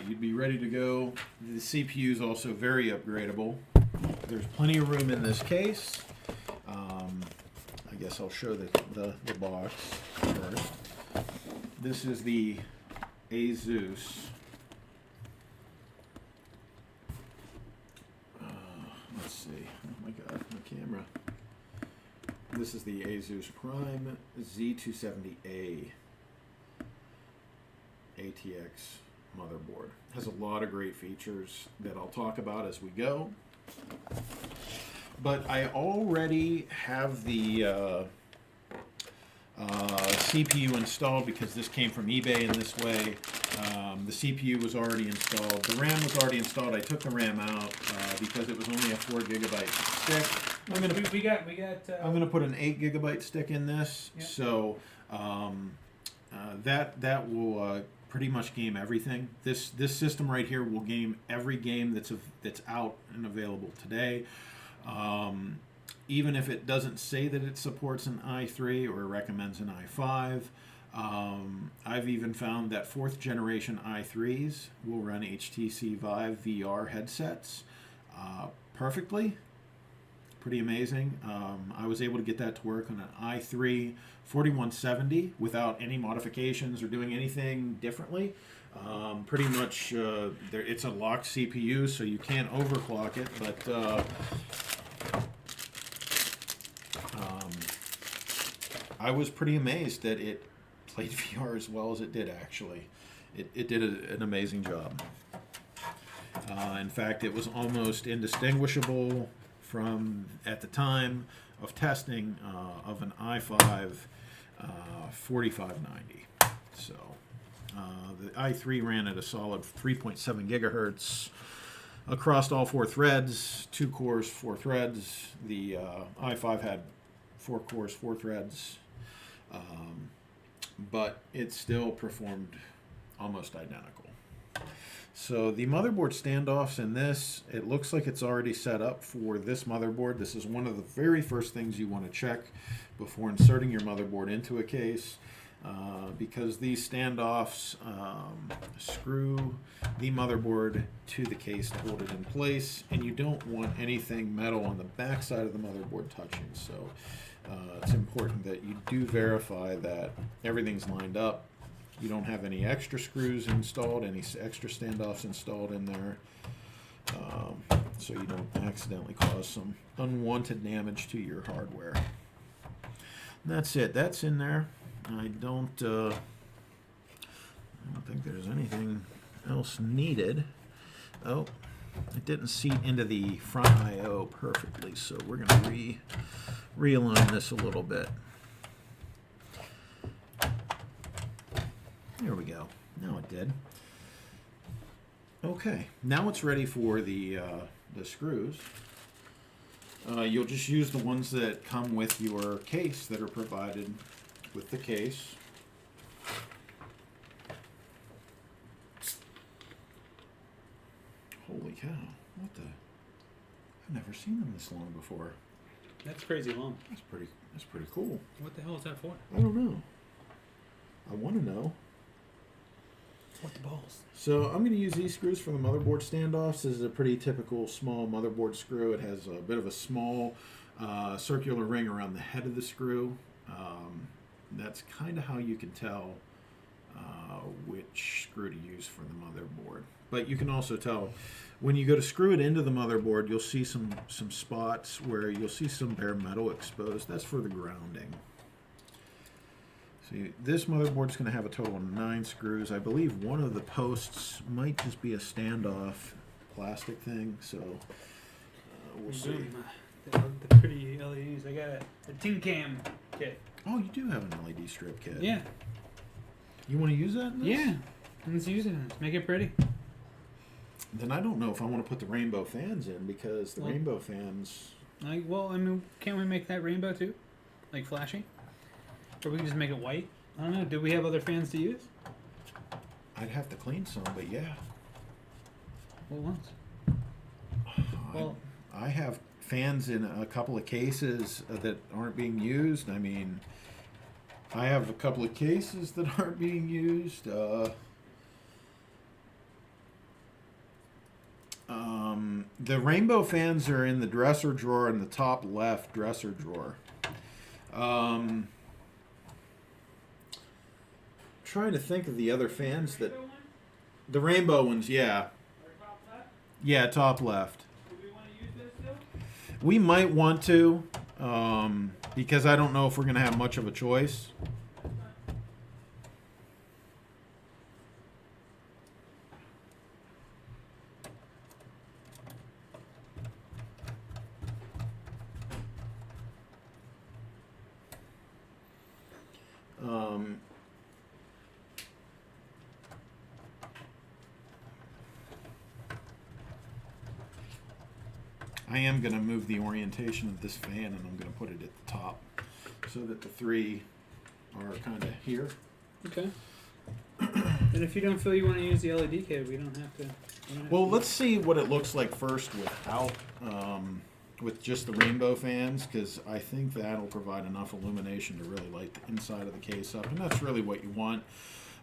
you'd be ready to go. The CPU is also very upgradable. There's plenty of room in this case. I guess I'll show the box first. This is the Asus. Let's see. Oh my god, my camera. This is the Asus Prime Z270A ATX motherboard. Has a lot of great features that I'll talk about as we go. But I already have the CPU installed because this came from eBay in this way. The CPU was already installed. The RAM was already installed. I took the RAM out because it was only a 4 gigabyte stick. I'm gonna put an 8 gigabyte stick in this, yep. So that will pretty much game everything. This system right here will game every game that's out and available today. Even if it doesn't say that it supports an i3 or recommends an i5. I've even found that 4th generation i3s will run HTC Vive VR headsets perfectly. Pretty amazing. I was able to get that to work on an i3 4170 without any modifications or doing anything differently. Pretty much it's a locked CPU, so you can't overclock it, but I was pretty amazed that it played VR as well as it did, actually. It did an amazing job. In fact, it was almost indistinguishable from, at the time of testing, of an i5 4590. So the i3 ran at a solid 3.7 gigahertz across all 4 threads, 2 cores, 4 threads. The i5 had 4 cores, 4 threads. But it still performed almost identical. So the motherboard standoffs in this, it looks like it's already set up for this motherboard. This is one of the very first things you want to check before inserting your motherboard into a case, because these standoffs screw the motherboard to the case to hold it in place, and you don't want anything metal on the back side of the motherboard touching. So it's important that you do verify that everything's lined up. You don't have any extra screws installed, any extra standoffs installed in there, so you don't accidentally cause some unwanted damage to your hardware. And that's it. That's in there. I don't think there's anything else needed. Oh, it didn't seat into the front I/O perfectly, so we're going to realign this a little bit. There we go. Now it did. Okay, now it's ready for the screws. You'll just use the ones that come with your case, that are provided with the case. Holy cow! What the? I've never seen them this long before. That's crazy long. That's pretty cool. What the hell is that for? I don't know. I want to know. What the balls? So I'm going to use these screws for the motherboard standoffs. This is a pretty typical small motherboard screw. It has a bit of a small circular ring around the head of the screw. That's kind of how you can tell which screw to use for the motherboard. But you can also tell when you go to screw it into the motherboard, you'll see some spots where you'll see some bare metal exposed. That's for the grounding. See, this motherboard is going to have a total of 9 screws. I believe one of the posts might just be a standoff plastic thing, so we'll see. The pretty LEDs. I got a tin cam kit. Oh, you do have an LED strip kit. Yeah. You want to use that in this? Yeah. Let's use it. Let's make it pretty. Then I don't know if I want to put the rainbow fans in, because the rainbow fans... can't we make that rainbow too? Like flashing? Or we can just make it white? I don't know. Do we have other fans to use? I'd have to clean some, but yeah. What ones? I have fans in a couple of cases that aren't being used. I mean, I have a couple of cases that aren't being used. The rainbow fans are in the dresser drawer in the top left dresser drawer. Trying to think of the other fans that. The rainbow ones, yeah. Yeah, top left. Do we want to use this still? We might want to, because I don't know if we're going to have much of a choice. I am going to move the orientation of this fan and I'm going to put it at the top so that the three are kind of here. Okay. And if you don't feel you want to use the LED cable, we don't have to. Well, let's see what it looks like first without, with just the rainbow fans, because I think that'll provide enough illumination to really light the inside of the case up, and that's really what you want.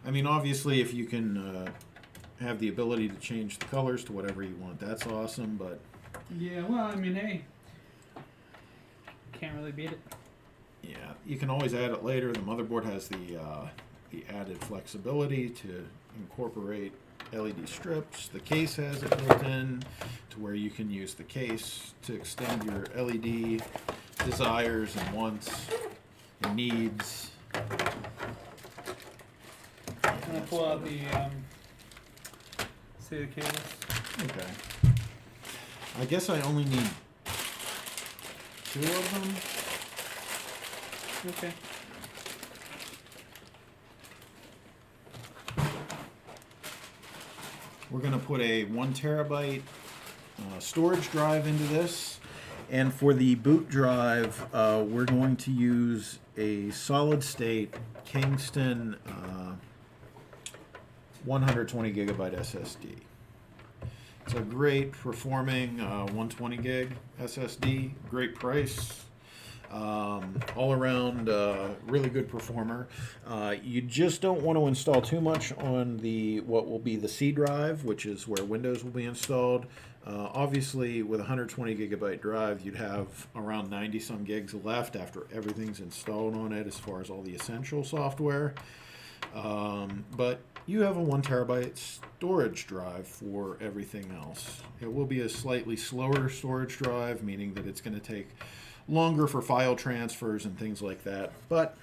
I mean, obviously, if you can have the ability to change the colors to whatever you want, that's awesome, but... Yeah, well, I mean, hey, can't really beat it. Yeah, you can always add it later. The motherboard has the added flexibility to incorporate LED strips. The case has it built in to where you can use the case to extend your LED desires and wants and needs. I'm gonna pull out the SATA cables. Okay. I guess I only need 2 of them. Okay. We're going to put a 1 terabyte storage drive into this. And for the boot drive, we're going to use a solid state Kingston 120 gigabyte SSD. It's a great performing 120 gig SSD, great price, all around really good performer. You just don't want to install too much on the what will be the C drive, which is where Windows will be installed. Obviously, with a 120 gigabyte drive, you'd have around 90 some gigs left after everything's installed on it as far as all the essential software. But you have a 1 terabyte storage drive for everything else. It will be a slightly slower storage drive, meaning that it's going to take longer for file transfers and things like that, but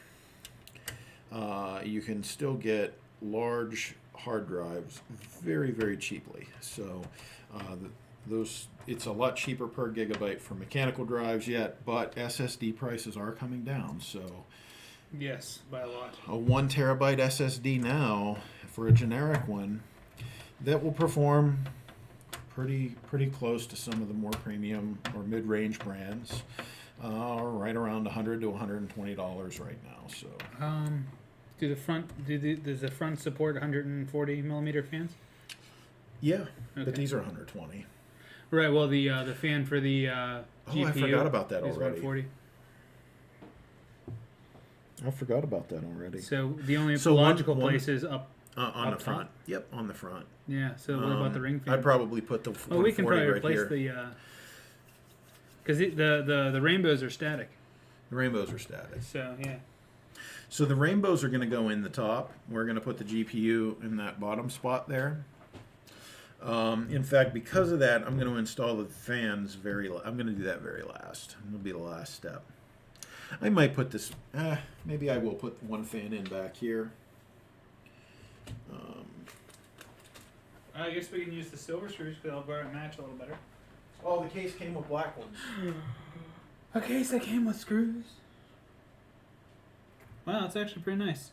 you can still get large hard drives very, very cheaply. So it's a lot cheaper per gigabyte for mechanical drives yet, but SSD prices are coming down. So yes, by a lot. a 1 terabyte SSD now for a generic one that will perform pretty close to some of the more premium or mid-range brands. Right around $100 to $120 right now. So, does the front support 140 millimeter fans? yeah, Okay. but these are 120. Right. Well, the fan for the GPU I forgot about that is already. 140. I forgot about that already. So the only So logical one- place is up. On Up the front. top? Yep, on the front. Yeah. So what about the ring fan? I'd probably put the 140 we can probably right replace here. the because the rainbows are static. The rainbows are static. So yeah. So the rainbows are going to go in the top. We're going to put the GPU in that bottom spot there. In fact, because of that, I'm going to install the fans I'm going to do that very last. It'll be the last step. I might put this. Maybe I will put one fan in back here. I guess we can use the silver screws because they'll match a little better. Oh, the case came with black ones. A case that came with screws. Wow, it's actually pretty nice.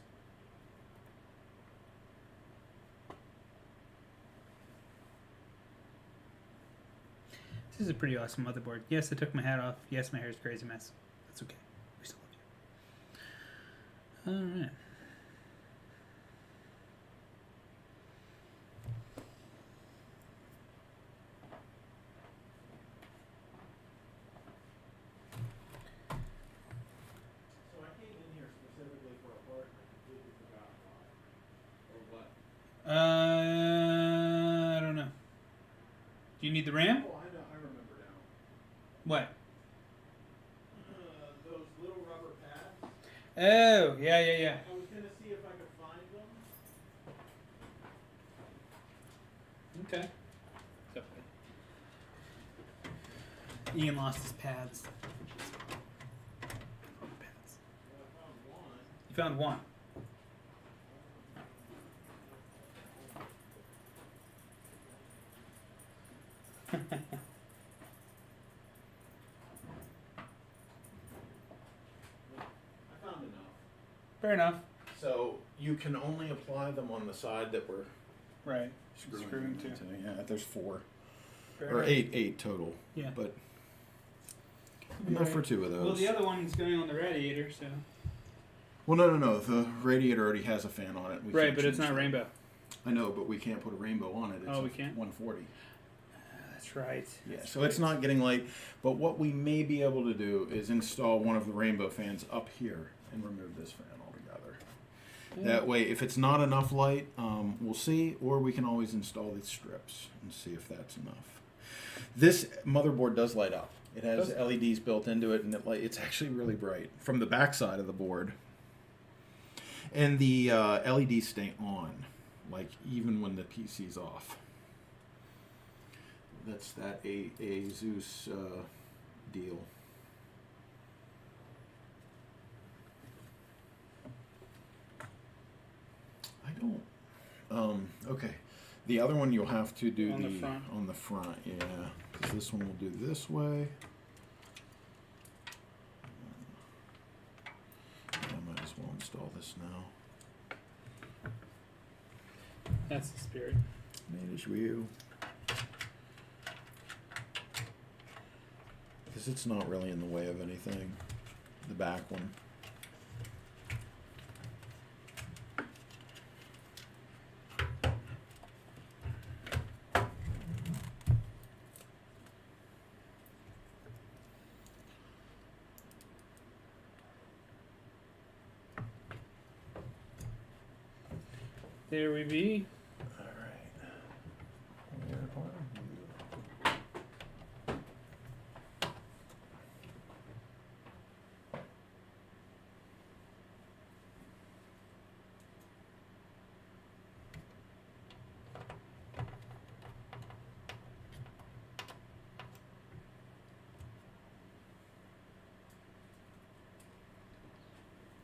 This is a pretty awesome motherboard. Yes, I took my hat off. Yes, my hair is a crazy mess. That's okay. We still love you. All right. So I came in here specifically for a part and I completely forgot why. Or what? I don't know. Do you need the RAM? Oh, I What? Those little rubber pads. Oh, yeah. I was gonna see if I could find them. Okay. Ian lost his pads. I found one. You found one. I found enough. Fair enough. So you can only apply them on the side that we're Right. screwing to. into. Yeah, there's 4 Fair or enough. eight total. Yeah. But enough for 2 of those. Well, the other one's going on the radiator, so. Well, no. The radiator already has a fan on it. We Right, can't but it's change not that. rainbow. I know, but we can't put a rainbow on it. It's Oh, we a can't? 140. That's right. Yeah, so it's not getting light. But what we may be able to do is install one of the rainbow fans up here and remove this fan altogether. That way, if it's not enough light, we'll see, or we can always install these strips and see if that's enough. This motherboard does light up. It has LEDs built into it, and it's actually really bright from the back side of the board. And the LEDs stay on, like even when the PC's off. That's that ASUS deal. I don't. Okay. The other one you'll have to do On the front. on the front, yeah. 'Cause this one will do this way. I might as well install this now. That's the spirit. Made as you. Because it's not really in the way of anything. The back one. There we be. All right.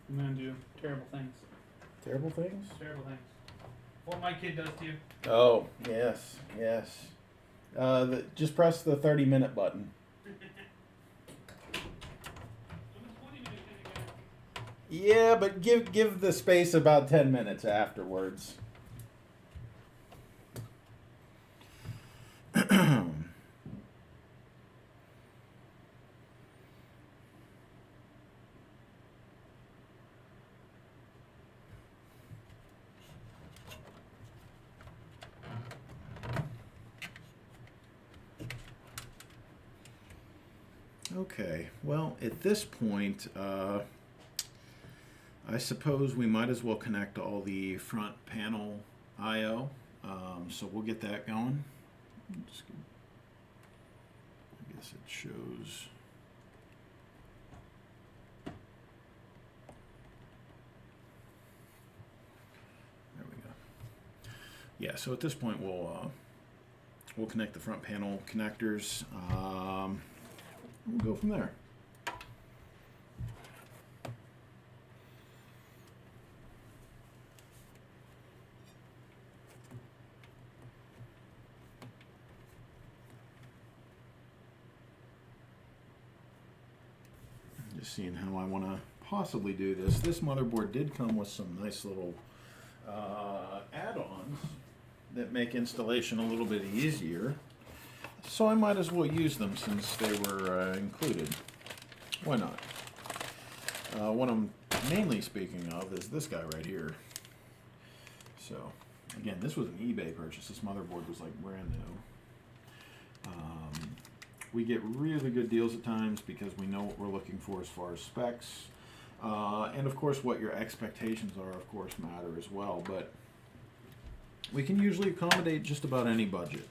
I'm gonna do terrible things. Terrible things? Terrible things. What my kid does to you. Oh, yes, yes. Just press the 30-minute button. Yeah, but give the space about 10 minutes afterwards. Okay, well, at this point, I suppose we might as well connect all the front panel I/O. So we'll get that going. I guess it shows. There we go. Yeah, so at this point we'll connect the front panel connectors. We'll go from there. Just seeing how I want to possibly do this. This motherboard did come with some nice little add-ons that make installation a little bit easier. So I might as well use them since they were included. Why not? What I'm mainly speaking of is this guy right here. So, again, this was an eBay purchase. This motherboard was like brand new. We get really good deals at times because we know what we're looking for as far as specs. And of course what your expectations are, of course, matter as well. But we can usually accommodate just about any budget.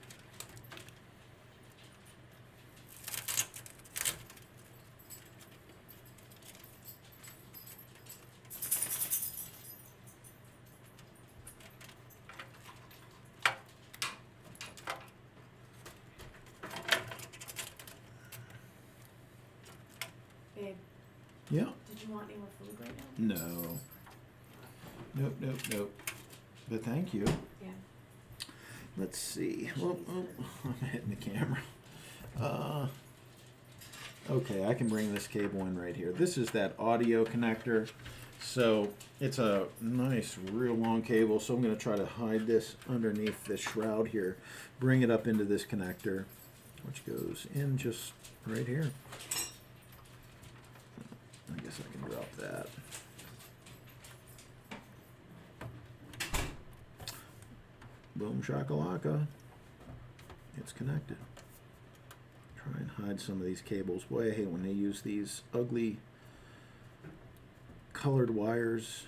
Yeah. Did you want any more food right now? No. Nope. But thank you. Yeah. Let's see. Oh, I'm hitting the camera. Okay, I can bring this cable in right here. This is that audio connector. So it's a nice, real long cable. So I'm going to try to hide this underneath this shroud here. Bring it up into this connector, which goes in just right here. I guess I can drop that. Boom shakalaka. It's connected. Try and hide some of these cables. Boy, I hate when they use these ugly colored wires.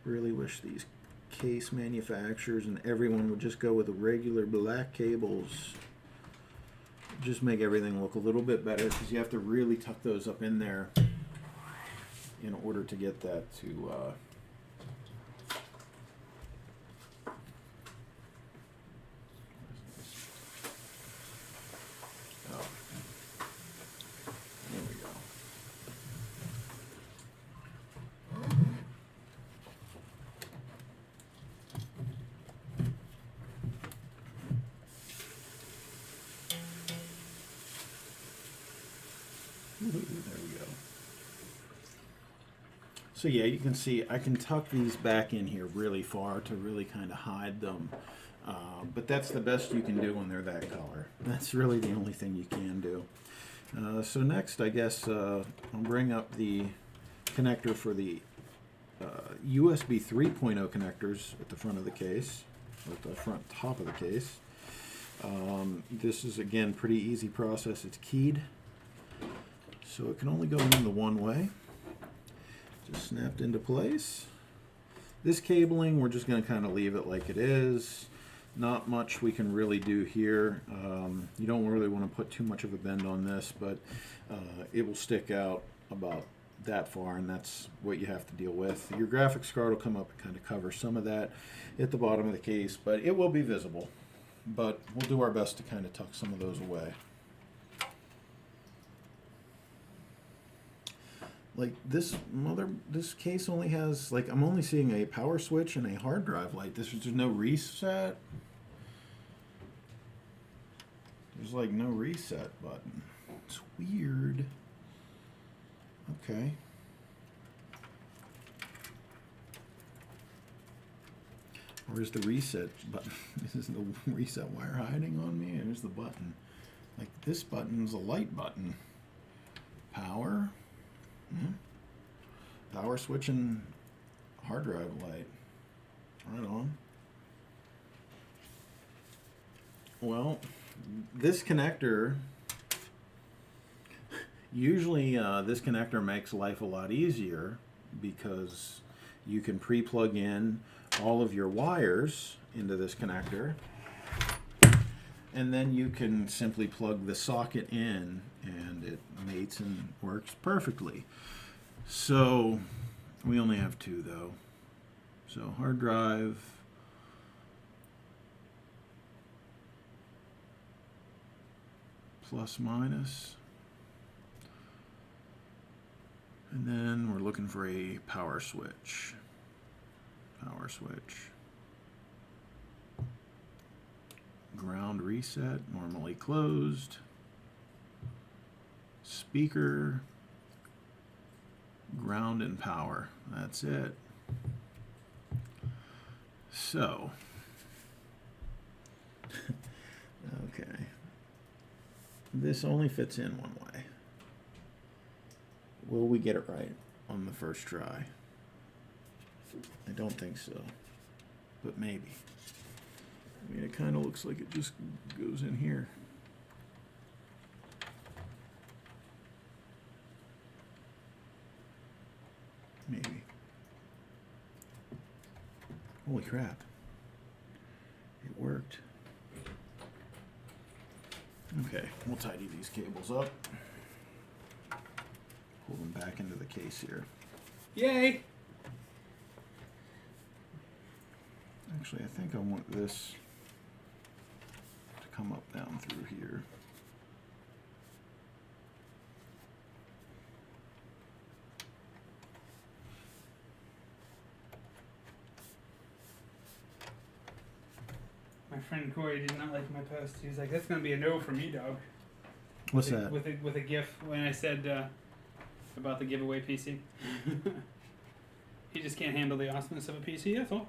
Really wish these case manufacturers and everyone would just go with the regular black cables. Just make everything look a little bit better, because you have to really tuck those up in there in order to get that to oh, there we go. There we go. So yeah, you can see I can tuck these back in here really far to really kind of hide them. But that's the best you can do when they're that color. That's really the only thing you can do. So next, I guess I'll bring up the connector for the USB 3.0 connectors at the front of the case, or at the front top of the case. This is, again, pretty easy process. It's keyed, so it can only go in the one way. Just snapped into place. This cabling, we're just going to kind of leave it like it is. Not much we can really do here. You don't really want to put too much of a bend on this, but it will stick out about that far, and that's what you have to deal with. Your graphics card will come up and kind of cover some of that at the bottom of the case, but it will be visible. But we'll do our best to kind of tuck some of those away. Like this case only has, like, I'm only seeing a power switch and a hard drive light. There's no reset. There's like no reset button. It's weird. Okay. Where's the reset button? Is the reset wire hiding on me? There's the button. Like, this button's a light button. Power. Power switch and hard drive light. Right on. Well, this connector, usually this connector makes life a lot easier because you can pre-plug in all of your wires into this connector, and then you can simply plug the socket in and it mates and works perfectly. So we only have two though. So hard drive, plus minus, and then we're looking for a power switch. Power switch. Ground reset, normally closed. Speaker, ground and power. That's it. So, okay. This only fits in one way. Will we get it right on the first try? I don't think so, but maybe. I mean, it kind of looks like it just goes in here. Maybe. Holy crap. It worked. Okay, we'll tidy these cables up. Pull them back into the case here. Yay! Actually, I think I want this to come up down through here. friend Corey did not like my post. He was like, "That's gonna be a no for me, dog." What's with that? With a GIF when I said about the giveaway PC. He just can't handle the awesomeness of a PC. That's all.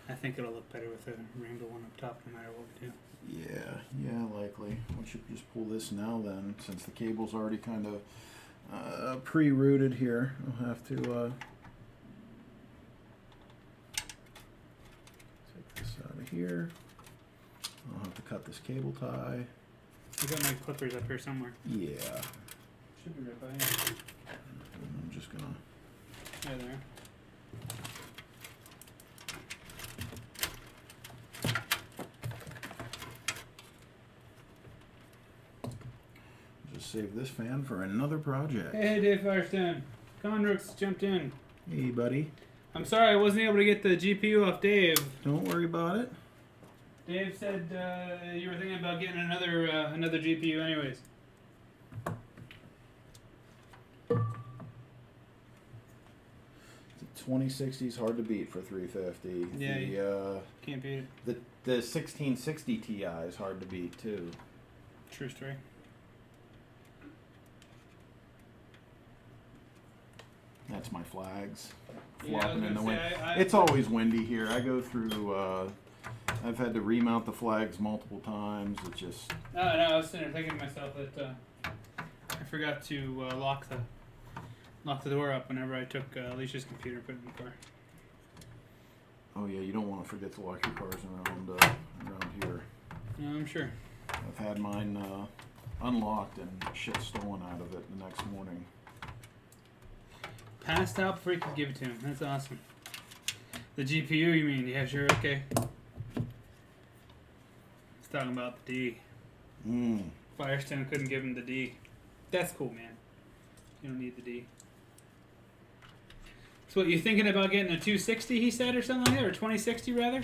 I think it'll look better with the rainbow one up top, no matter what we do. Yeah, likely. We should just pull this now then, since the cable's already kind of pre-routed here. I'll have to take this out of here. I'll have to cut this cable tie. I got my clippers up here somewhere. Yeah. Should be right by you. I'm just gonna. There. Just save this fan for another project. Hey, Dave Firestone. Conrooks jumped in. Hey, buddy. I'm sorry I wasn't able to get the GPU off Dave. Don't worry about it. Dave said you were thinking about getting another GPU anyways. The 2060 is hard to beat for 350. Yeah, can't beat it. The 1660 Ti is hard to beat too. True story. That's my flags Yeah, I was flopping in gonna the wind. say, It's always windy here. I go through. I've had to remount the flags multiple times. It's just. No, I was sitting there thinking to myself that I forgot to lock the door up whenever I took Alicia's computer and put it in the car. Oh yeah, you don't want to forget to lock your cars around here. No, I'm sure. I've had mine unlocked and shit stolen out of it the next morning. Passed out before you could give it to him. That's awesome. The GPU, you mean? Yeah, sure, okay. He's talking about the D. Firestone couldn't give him the D. That's cool, man. You don't need the D. So what, you thinking about getting a 260, he said, or something like that? Or 2060, rather?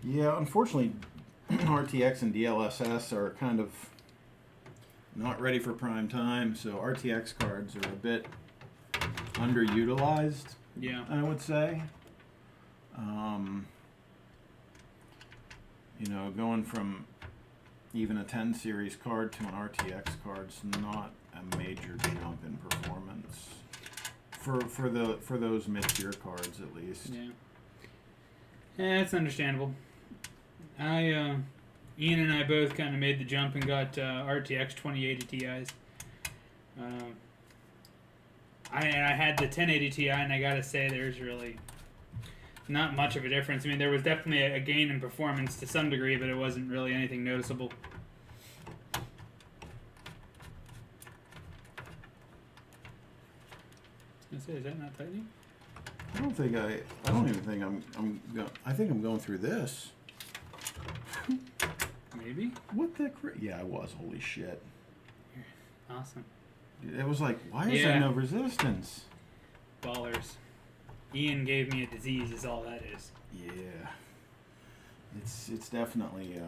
Yeah, unfortunately, RTX and DLSS are kind of not ready for prime time, so RTX cards are a bit underutilized. Yeah. I would say. Going from even a 10 series card to an RTX card's not a major jump in performance for those mid-tier cards at least. Yeah. Yeah, that's understandable. Ian and I both kind of made the jump and got RTX 2080 Ti's. I had the 1080 Ti, and I gotta say, there's really not much of a difference. I mean, there was definitely a gain in performance to some degree, but it wasn't really anything noticeable. I was gonna say, is that not tightening? I don't even think I think I'm going through this. Maybe. What the yeah, I was. Holy shit. Awesome. It was like, why is there no resistance? Ballers. Ian gave me a disease is all that is. Yeah. It's definitely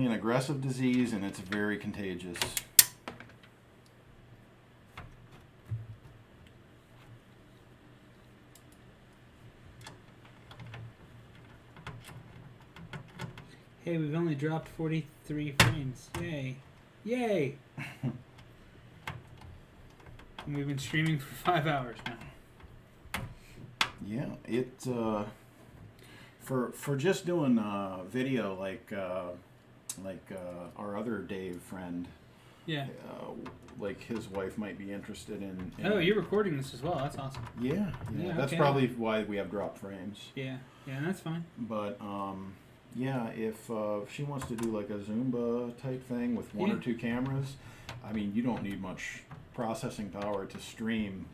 an aggressive disease, and it's very contagious. Hey, we've only dropped 43 frames. Yay. Yay! And we've been streaming for 5 hours now. Yeah, it for just doing video like our other Dave friend. Yeah. Like his wife might be interested in Oh, you're recording this as well. That's awesome. Yeah, that's okay. probably why we have dropped frames. Yeah, that's fine. But yeah, if she wants to do like a Zumba type thing with one or two cameras, I mean, you don't need much processing power to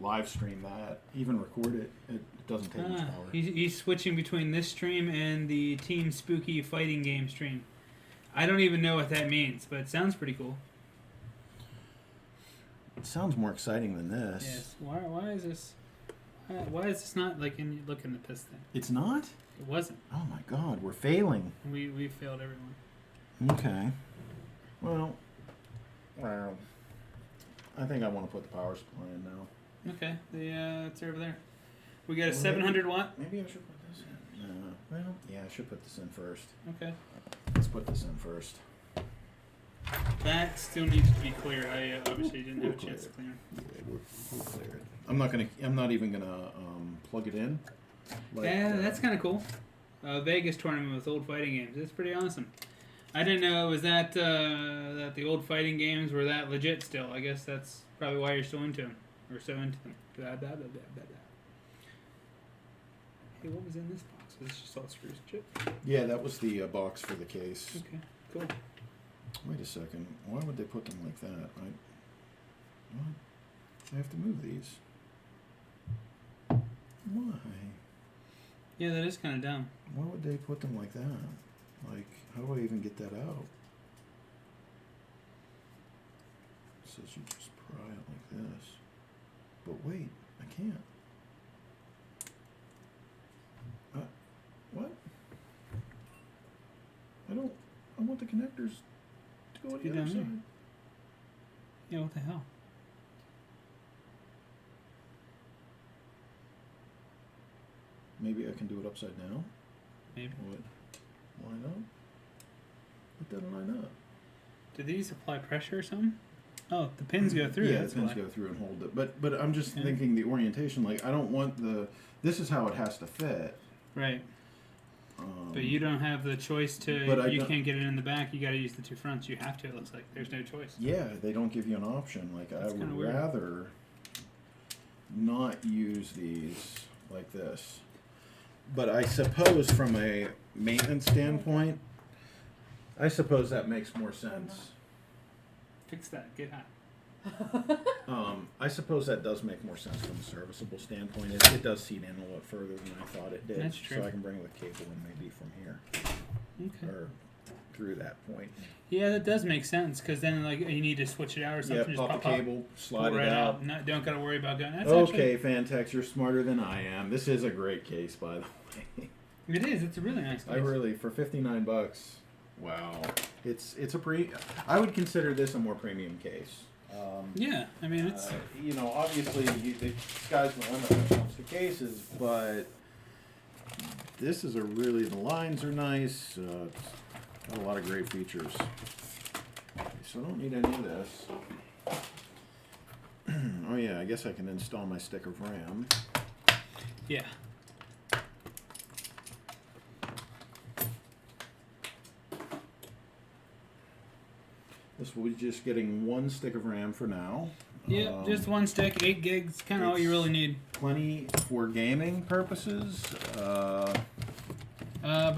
live stream that, even record it. It doesn't take much power. He's switching between this stream and the Team Spooky fighting game stream. I don't even know what that means, but it sounds pretty cool. It sounds more exciting than this. Yes. Why is this? Why is this not like in looking at this thing? It's not? It wasn't. Oh my god, we're failing. We failed everyone. Okay. Well, I think I want to put the power supply in now. Okay. It's over there. We got a 700 watt. Maybe I should put this in. Well, yeah, I should put this in first. Okay. Let's put this in first. That still needs to be clear. I obviously didn't have a We'll chance to clear. Yeah, we'll clear it. I'm not even gonna plug it in. Like, Yeah, that's kind of cool. Vegas tournament with old fighting games. That's pretty awesome. I didn't know was that the old fighting games were that legit still. I guess that's probably why you're still into them or so into them. Blah, blah, blah, blah, blah, blah. Hey, what was in this box? Was this just all screws and chip? Yeah, that was the box for the case. Okay, cool. Wait a second. Why would they put them like that? What? I have to move these. Why? Yeah, that is kind of dumb. Why would they put them like that? Like, how do I even get that out? It says you just pry it like this. But wait, I can't. What? I want the connectors to go on the Get other down side. there. Yeah, what the hell? Maybe I can do it upside down? Maybe. What? Why not? It doesn't line up. Do these apply pressure or something? Oh, the pins go through. Yeah, That's the pins why. go through and hold it. But I'm just Yeah. thinking the orientation. Like, I don't want the. This is how it has to fit. Right. But you don't have the choice to. But I You don't- can't get it in the back. You got to use the two fronts. You have to. It looks like there's no choice. Yeah, they don't give you an option. Like, That's I would kinda weird. rather not use these like this. But I suppose from a maintenance standpoint, I suppose that makes more sense. Fix that. Get hot. I suppose that does make more sense from a serviceable standpoint. It does seat in a lot further than I thought it did. That's true. So I can bring the cable in maybe from here Okay. or through that point. Yeah, that does make sense because then like you need to switch it out or Yeah, something. pop just the pop cable, pull slide right it out. No, don't gotta worry about going. That's Okay, Fantex, you're smarter than I am. This is a great case, by the way. Actually, it is. It's a really nice. I Case. really, for $59, wow, it's a I would consider this a more premium case. Yeah, I mean it's. Obviously, the sky's the limit when it comes to cases, but this is the lines are nice. It's got a lot of great features. So I don't need any of this. Oh yeah, I guess I can install my stick of RAM. Yeah. This will be just getting one stick of RAM for now. Yeah, just one stick, 8 gigs, kind of all you really need. Plenty for gaming purposes. But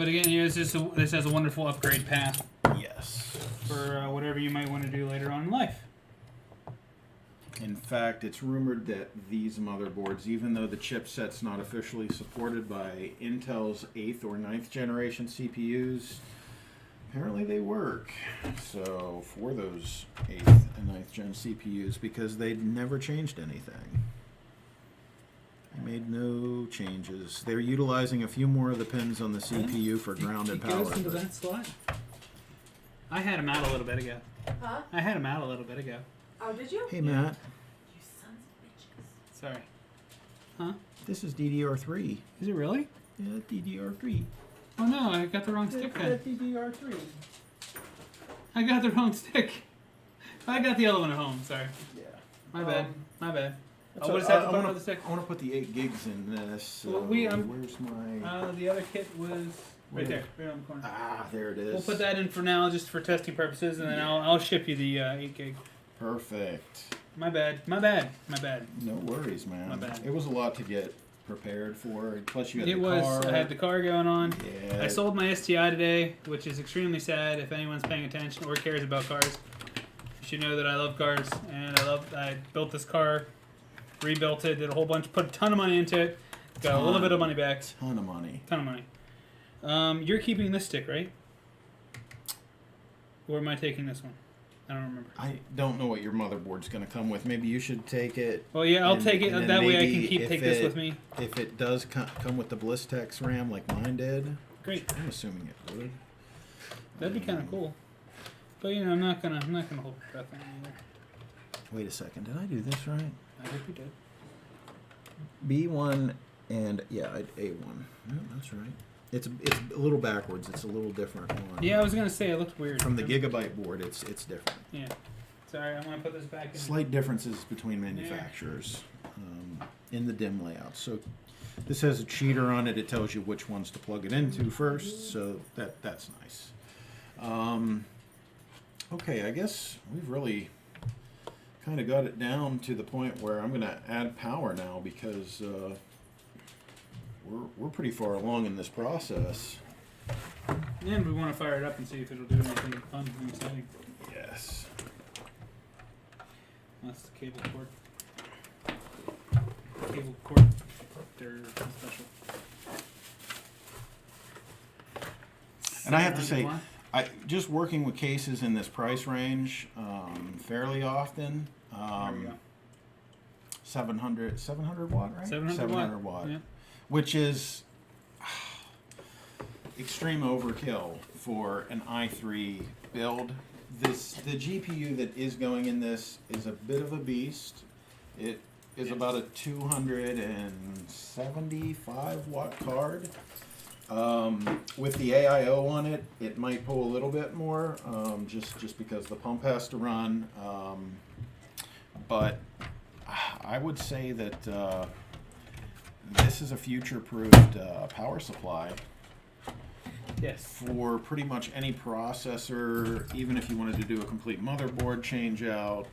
again, here this has a wonderful upgrade path Yes. for whatever you might want to do later on in life. In fact, it's rumored that these motherboards, even though the chipset's not officially supported by Intel's 8th or 9th generation CPUs, apparently they work. So for those 8th and 9th gen CPUs, because they'd never changed anything. They made no changes. They're utilizing a few more of the pins on the CPU for ground and It power. goes into but- that slot. I had them out a little bit ago. Huh? I had them out a little bit ago. Oh, did you? Hey Matt, You sons of bitches. Sorry. Huh? this is DDR3. Is it really? Yeah, DDR3. Oh no, I got the wrong stick then. DDR3. I got the wrong stick. I got the other one at home. Sorry. Yeah. My bad. My bad. So what is that? I The wanna- bottom of the stick? I want to put the 8 gigs in this. Well, where's my? The other kit was right Where? there, right on the corner. There it is. We'll put that in for now, just for testing purposes, and then I'll ship you the 8 gig. Perfect. My bad. My bad. My bad. No worries, man. My bad. It was a lot to get prepared for. Plus, you had It the was. car. I had the car going on. Yeah. I sold my STI today, which is extremely sad. If anyone's paying attention or cares about cars, you should know that I love cars, and I built this car, rebuilt it, did a whole bunch, put a ton of money into it, got a little bit of money back, Ton of money. ton of money. You're keeping this stick, right? Or am I taking this one? I don't remember. I don't know what your motherboard's going to come with. Maybe you should take it. Well, yeah, I'll and- take it. and then That way I maybe can if take this it- with me. If it does come with the BlizzTex RAM like mine did, Great. I'm assuming it would. That'd be kind of cool. But you know, I'm not gonna hold my breath on it either. Wait a second. Did I do this right? I hope you did. B1 and yeah, A1. No, that's right. It's a little backwards. It's a little different one. Yeah, I was gonna say it looked weird. From the Gigabyte board, it's different. Yeah. Sorry, I'm gonna put this back in. Slight differences between manufacturers in the DIMM layout. So this has a cheater on it. It tells you which ones to plug it into first. So that's nice. Okay, I guess we've really kind of got it down to the point where I'm going to add power now because we're pretty far along in this process. And we want to fire it up and see if it'll do anything fun and exciting. Yes. That's the cable cord. Cable cord. They're special. And I have to say, 700 watt? just working with cases in this price range fairly often. There we go. 700 watt, right? 700 watt. Yeah. Which is extreme overkill for an i3 build. The GPU that is going in this is a bit of a beast. It is about a 275 watt card. With the AIO on it, it might pull a little bit more, just because the pump has to run. But I would say that this is a future-proofed power supply Yes. for pretty much any processor, even if you wanted to do a complete motherboard change out.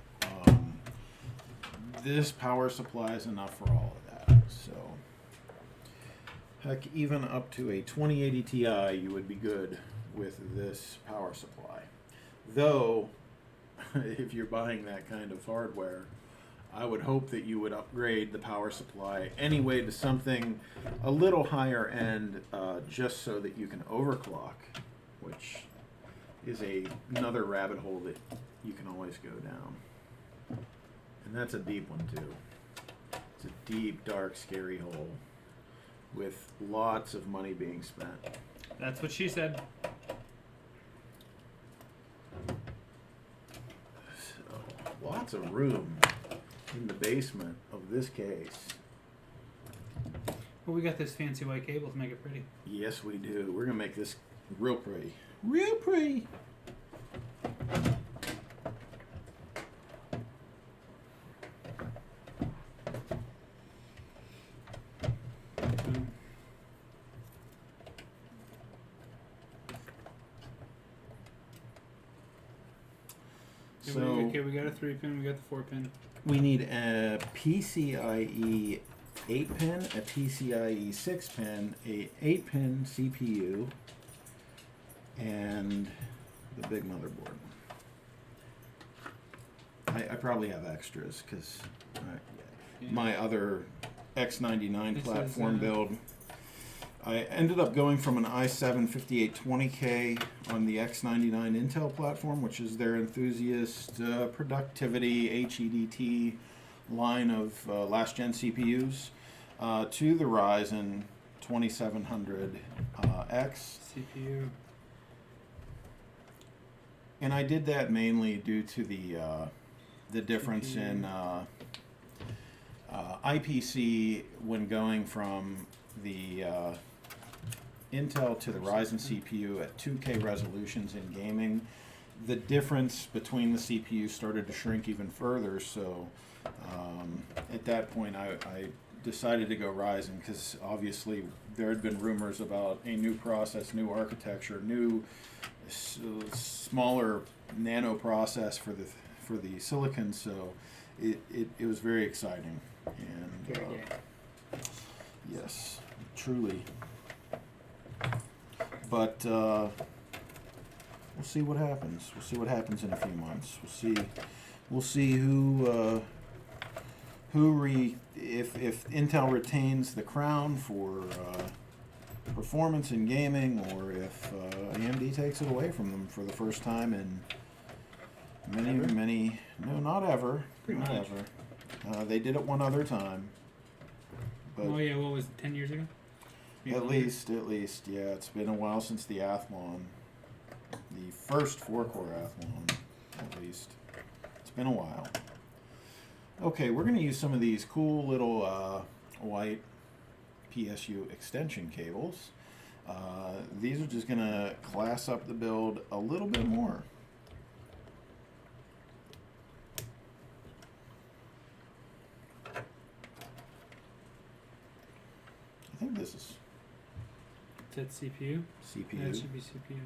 This power supply is enough for all of that. So, heck, even up to a 2080 Ti, you would be good with this power supply. Though, if you're buying that kind of hardware, I would hope that you would upgrade the power supply anyway to something a little higher end, just so that you can overclock, which is another rabbit hole that you can always go down. And that's a deep one too. It's a deep, dark, scary hole with lots of money being spent. That's what she said. So, lots of room in the basement of this case. Well, we got this fancy white cable to make it pretty. Yes, we do. We're gonna make this real pretty. Real pretty. Boom. So Okay, we got a 3-pin, we got the 4-pin. we need a PCIe 8-pin, a PCIe 6-pin, a 8-pin CPU, and the big motherboard. I probably have extras because my other X99 This platform is, build, I ended up going from an i7 5820K on the X99 Intel platform, which is their enthusiast productivity HEDT line of last-gen CPUs, to the Ryzen 2700X. CPU. And I did that mainly due to the difference in IPC when going from the Intel to the Ryzen CPU at 2K resolutions in gaming. The difference between the CPUs started to shrink even further, so at that point I decided to go Ryzen because obviously there had been rumors about a new process, new architecture, new smaller nano process for the silicon, so it was very exciting. And yes, truly. But we'll see what happens. We'll see what happens in a few months. We'll see if Intel retains the crown for performance in gaming, or if AMD takes it away from them for the first time in Many. No, not ever. Pretty not much. ever. They did it one other time. But Oh yeah, what was it, 10 years ago? Maybe at longer. least, yeah. It's been a while since the Athlon. The first 4-core Athlon, at least. It's been a while. Okay, we're going to use some of these cool little white PSU extension cables. These are just going to class up the build a little bit more. I think this is That's CPU. CPU. That should be CPU.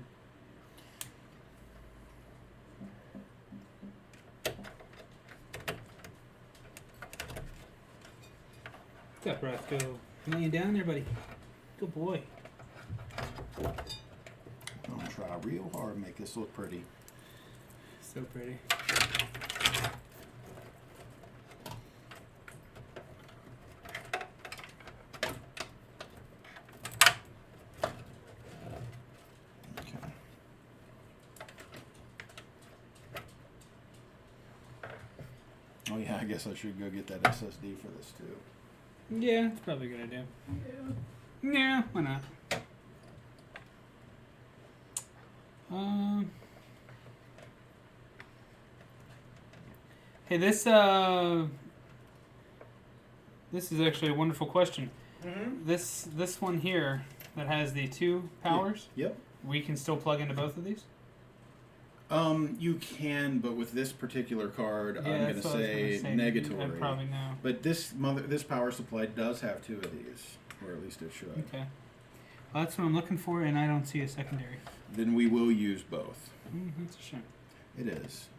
What's up, Roscoe? Laying down there, buddy. Good boy. I'm going to try real hard to make this look pretty. So pretty. Okay. Oh yeah, I guess I should go get that SSD for this too. Yeah, it's probably a good idea. Yeah, why not? Hey, this is actually a wonderful question. This one here that has the 2 powers, Yep. we can still plug into both of these? You can, but with this particular card, I'm going to that's what I was say gonna say. negatory. I'd probably know. But this power supply does have 2 of these, or at least it should. Okay. Well, that's what I'm looking for, and I don't see a secondary. Then we will use both. That's a shame. It is.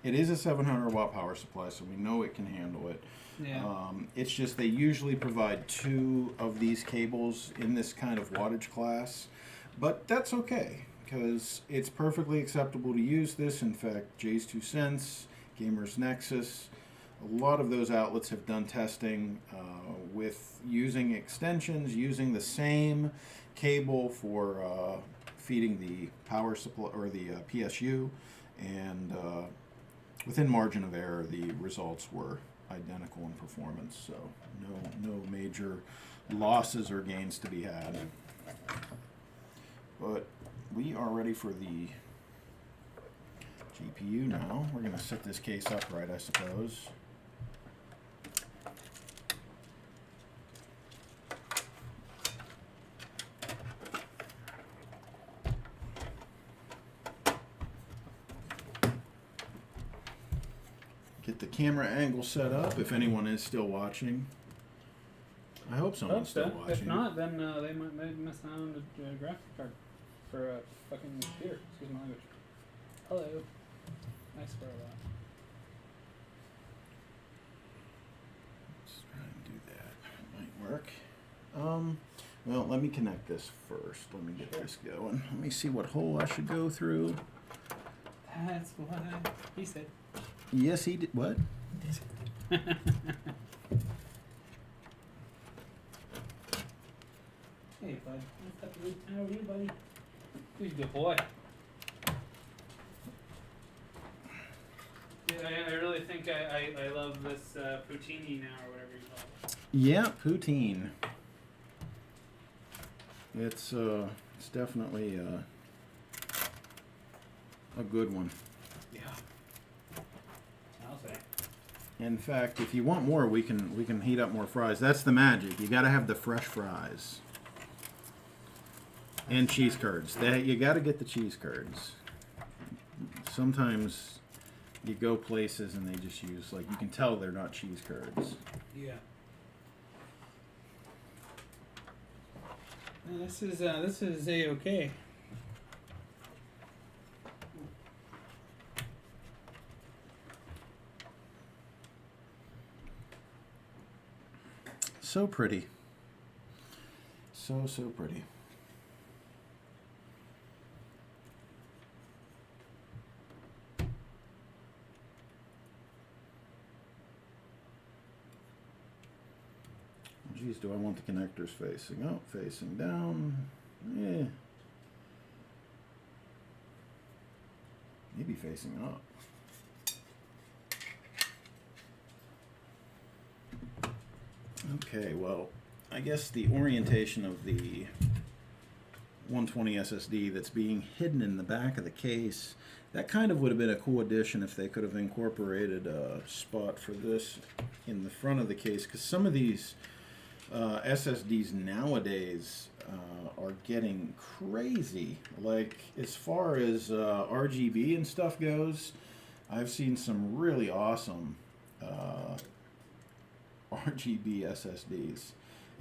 It is a 700 watt power supply, so we know it can handle it. Yeah. It's just they usually provide 2 of these cables in this kind of wattage class, but that's okay because it's perfectly acceptable to use this. In fact, Jay's 2 Cents, Gamers Nexus, a lot of those outlets have done testing with using extensions, using the same cable for feeding the power supply or the PSU, and within margin of error, the results were identical in performance. So no major losses or gains to be had. But we are ready for the GPU now. We're going to set this case upright, I suppose. Get the camera angle set up if anyone is still watching. I hope someone's still watching. If not, then they might miss out on a graphic card for a fucking computer. Excuse my language. Hello. Nice for a lot. Let's try and do that. It might work. Well, let me connect this first. Let me get this going. Let me see what hole I should go through. That's what he said. Yes, he did. What? Hey, bud. How are you, buddy? Who's a good boy? Yeah, I really think I love this poutine now, or whatever you call it. Yeah, poutine. It's definitely a good one. Yeah. I'll say. In fact, if you want more, we can heat up more fries. That's the magic. You got to have the fresh fries. And cheese curds. You got to get the cheese curds. Sometimes you go places and they just use, like, you can tell they're not cheese curds. Yeah. No, this is A-okay. So pretty. So pretty. Geez, do I want the connectors facing up, facing down? Yeah. Maybe facing up. Okay, well, I guess the orientation of the 120 SSD that's being hidden in the back of the case, that kind of would have been a cool addition if they could have incorporated a spot for this in the front of the case, because some of these SSDs nowadays are getting crazy. Like, as far as RGB and stuff goes, I've seen some really awesome RGB SSDs.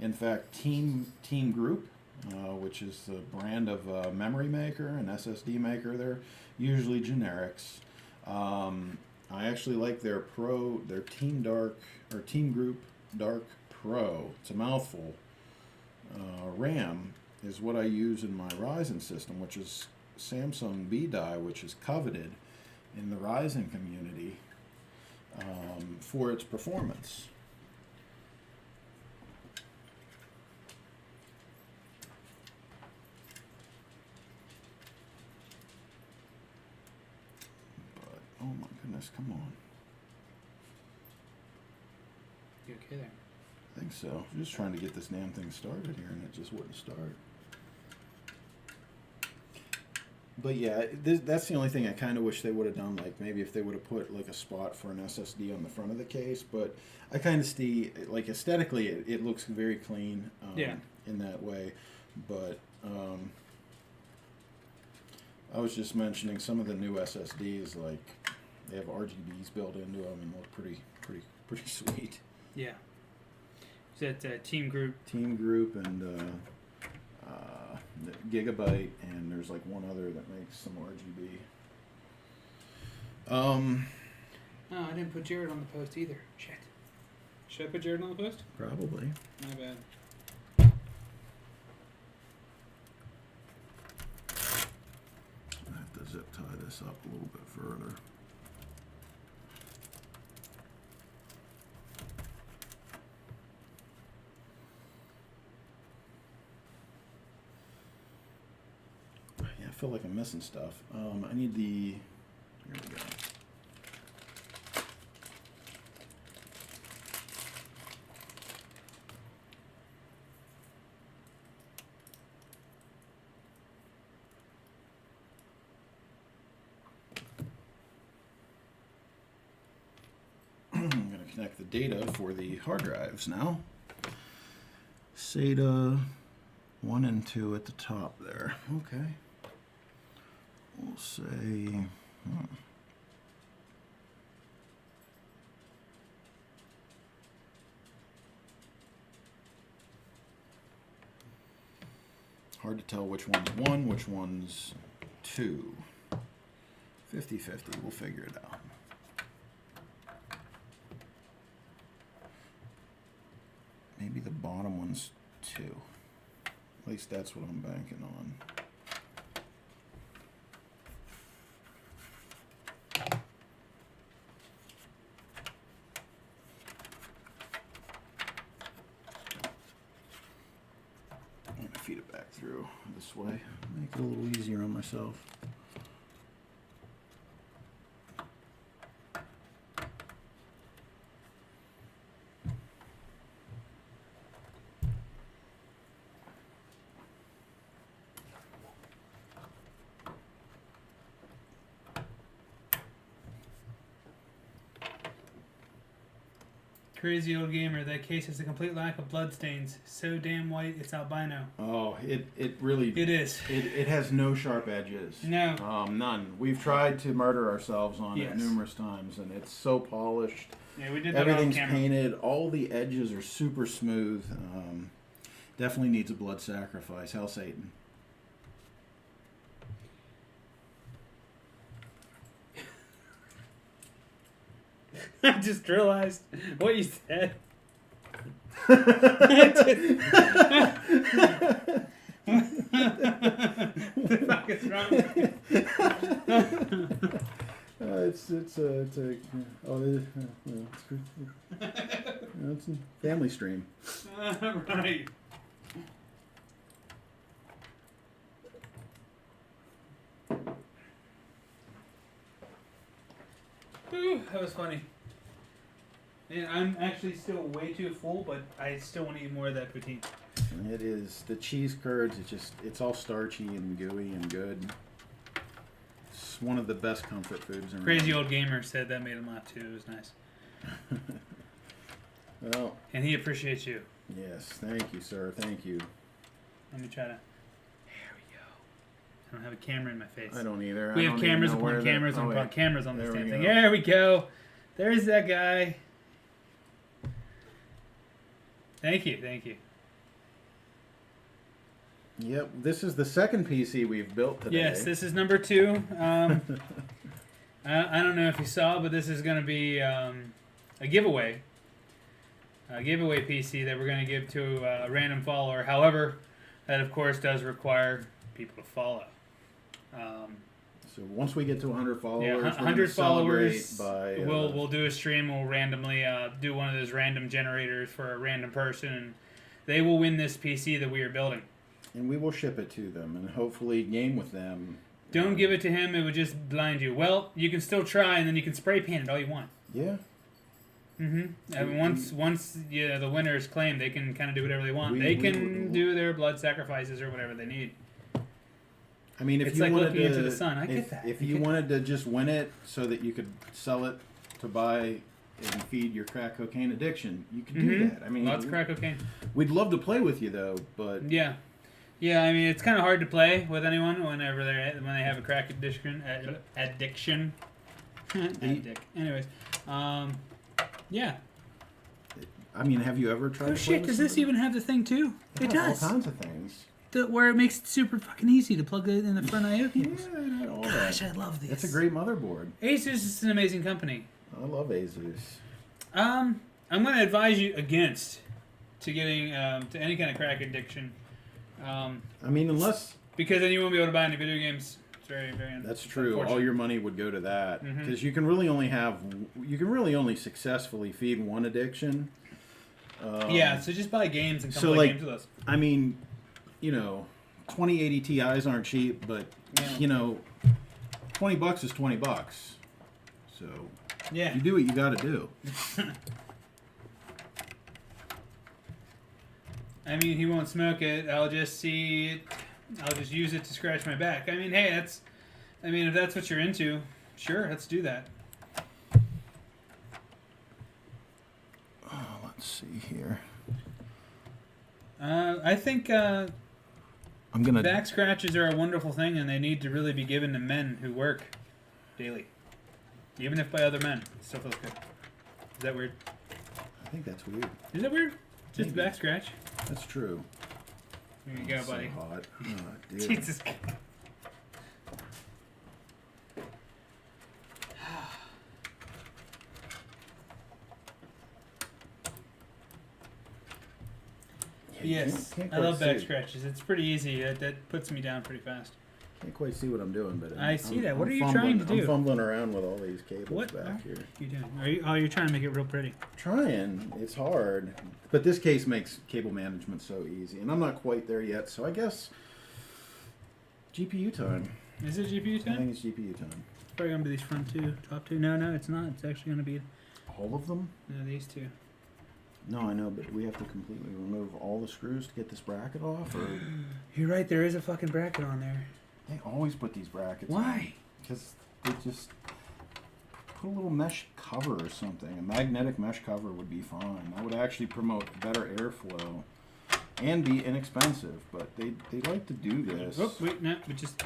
In fact, Team Group, which is the brand of memory maker and SSD maker, they're usually generics. I actually like their Team Group Dark Pro. It's a mouthful. RAM is what I use in my Ryzen system, which is Samsung B die, which is coveted in the Ryzen community for its performance. But oh my goodness, come on! You okay there? I think so. I'm just trying to get this damn thing started here, and it just wouldn't start. But yeah, that's the only thing I kind of wish they would have done. Like, maybe if they would have put like a spot for an SSD on the front of the case. But I kind of see, like, aesthetically, it looks very clean in that way. But I was just mentioning some of the new SSDs, like, they have RGBs built into them and look pretty sweet. Yeah. Is that Team Group? Team Group and Gigabyte, and there's like one other that makes some RGB. Oh, I didn't put Jared on the post either. Shit. Should I put Jared on the post? Probably. My bad. I have to zip tie this up a little bit further. I feel like I'm missing stuff. I need the. Here we go. I'm going to connect the data for the hard drives now. SATA 1 and 2 at the top there. Okay. We'll say, hard to tell which one's 1, which one's 2. 50-50, we'll figure it out. Maybe the bottom one's 2. At least that's what I'm banking on. Feed it back through this way, make it a little easier on myself. Crazy old gamer, that case has a complete lack of blood stains. So damn white, it's albino. Oh, it really... It is. It has no sharp edges. No. None. We've tried to murder ourselves on it Yes. numerous times, and it's so polished. Yeah, we did that Everything's on camera. painted. All the edges are super smooth. Definitely needs a blood sacrifice. Hell, Satan. I just realized what you said. The fuck is wrong with you? It's a family stream. Right. Ooh, that was funny. And I'm actually still way too full, but I still want to eat more of that poutine. It is the cheese curds. It's all starchy and gooey and good. It's one of the best comfort foods around. Crazy Old Gamer said that made him laugh too. It was nice. Well, And he appreciates you. yes, thank you, sir. Thank you. Let me try to. There we go. I don't have a camera in my face. I don't either. We I have don't even cameras know where upon the- cameras oh, upon wait. cameras on this There we damn thing. go. There we go. There's that guy. Thank you, thank you. Yep, this is the second PC we've built today. Yes, this is number 2. I don't know if you saw, but this is going to be a giveaway. A giveaway PC that we're going to give to a random follower. However, that of course does require people to follow. So once we get to 100 followers, Yeah, we're gonna 100 followers. celebrate by, We'll do a stream. We'll randomly do one of those random generators for a random person, and they will win this PC that we are building. and we will ship it to them and hopefully game with them. Don't give it to him; it would just blind you. Well, you can still try, and then you can spray paint it all you want. Yeah, Mm-hmm. And once the winner is claimed, they can kind of do whatever they want. We- They we- can do their blood sacrifices or whatever they need. I mean, if It's you like wanted looking to, into the sun. I get that. If I you get wanted to just win it so that you could sell it to buy and feed your crack cocaine addiction, you could do that. I mean, Lots of crack cocaine. we'd love to play with you though, but Yeah. Yeah, I mean it's kind of hard to play with anyone when they have a crack addiction. Anyways, yeah. I mean, have you ever tried? Oh to play shit! with Does this somebody? even have the thing too? It Yeah, does. all kinds of things. Where it makes it super fucking easy to plug it in the front IO Yeah, cables. it had all Gosh, that. I love these. It's a great motherboard. Asus is an amazing company. I love Asus. I'm going to advise you against to getting to any kind of crack addiction, I mean, unless because then you won't be able to buy any video games. It's very, very. that's true, unfortunate. all your money would go to that Mhm. because you can really only successfully feed one addiction. Yeah, so just buy games and come so, play like, games with us. I mean, 2080 Ti's aren't cheap, but Yeah. $20 is $20. So Yeah. you do what you got to do. I mean, he won't smoke it. I'll just see it. I'll just use it to scratch my back. I mean, hey, if that's what you're into, sure, let's do that. Oh, let's see here. I think I'm gonna. back scratches are a wonderful thing, and they need to really be given to men who work daily. Even if by other men, it still feels good. Is that weird? I think that's weird. Is that weird? Just a Maybe. back scratch. That's true. There you go, It's buddy. So hot. Oh, dude. Jesus. Yeah, you Yes, can't I love quite back see. scratches. It's pretty easy. That puts me down pretty fast. Can't quite see what I'm doing, but I see that. What I'm are you fumbling- trying to do? I'm fumbling around with all these cables What back are here. you doing? You're trying to make it real pretty. Trying. It's hard. But this case makes cable management so easy. And I'm not quite there yet, so I guess GPU time. Is it GPU I time? think it's GPU time. It's probably gonna be these front two, top two. No, it's not. It's actually gonna be All of them? these two. No, I know, but we have to completely remove all the screws to get this bracket off? Or You're right. There is a fucking bracket on there. they always put these brackets Why? Because they just put a little mesh cover or something. A magnetic mesh cover would be fine. That would actually promote better airflow and be inexpensive. But they like to do this. Oh wait, no, but just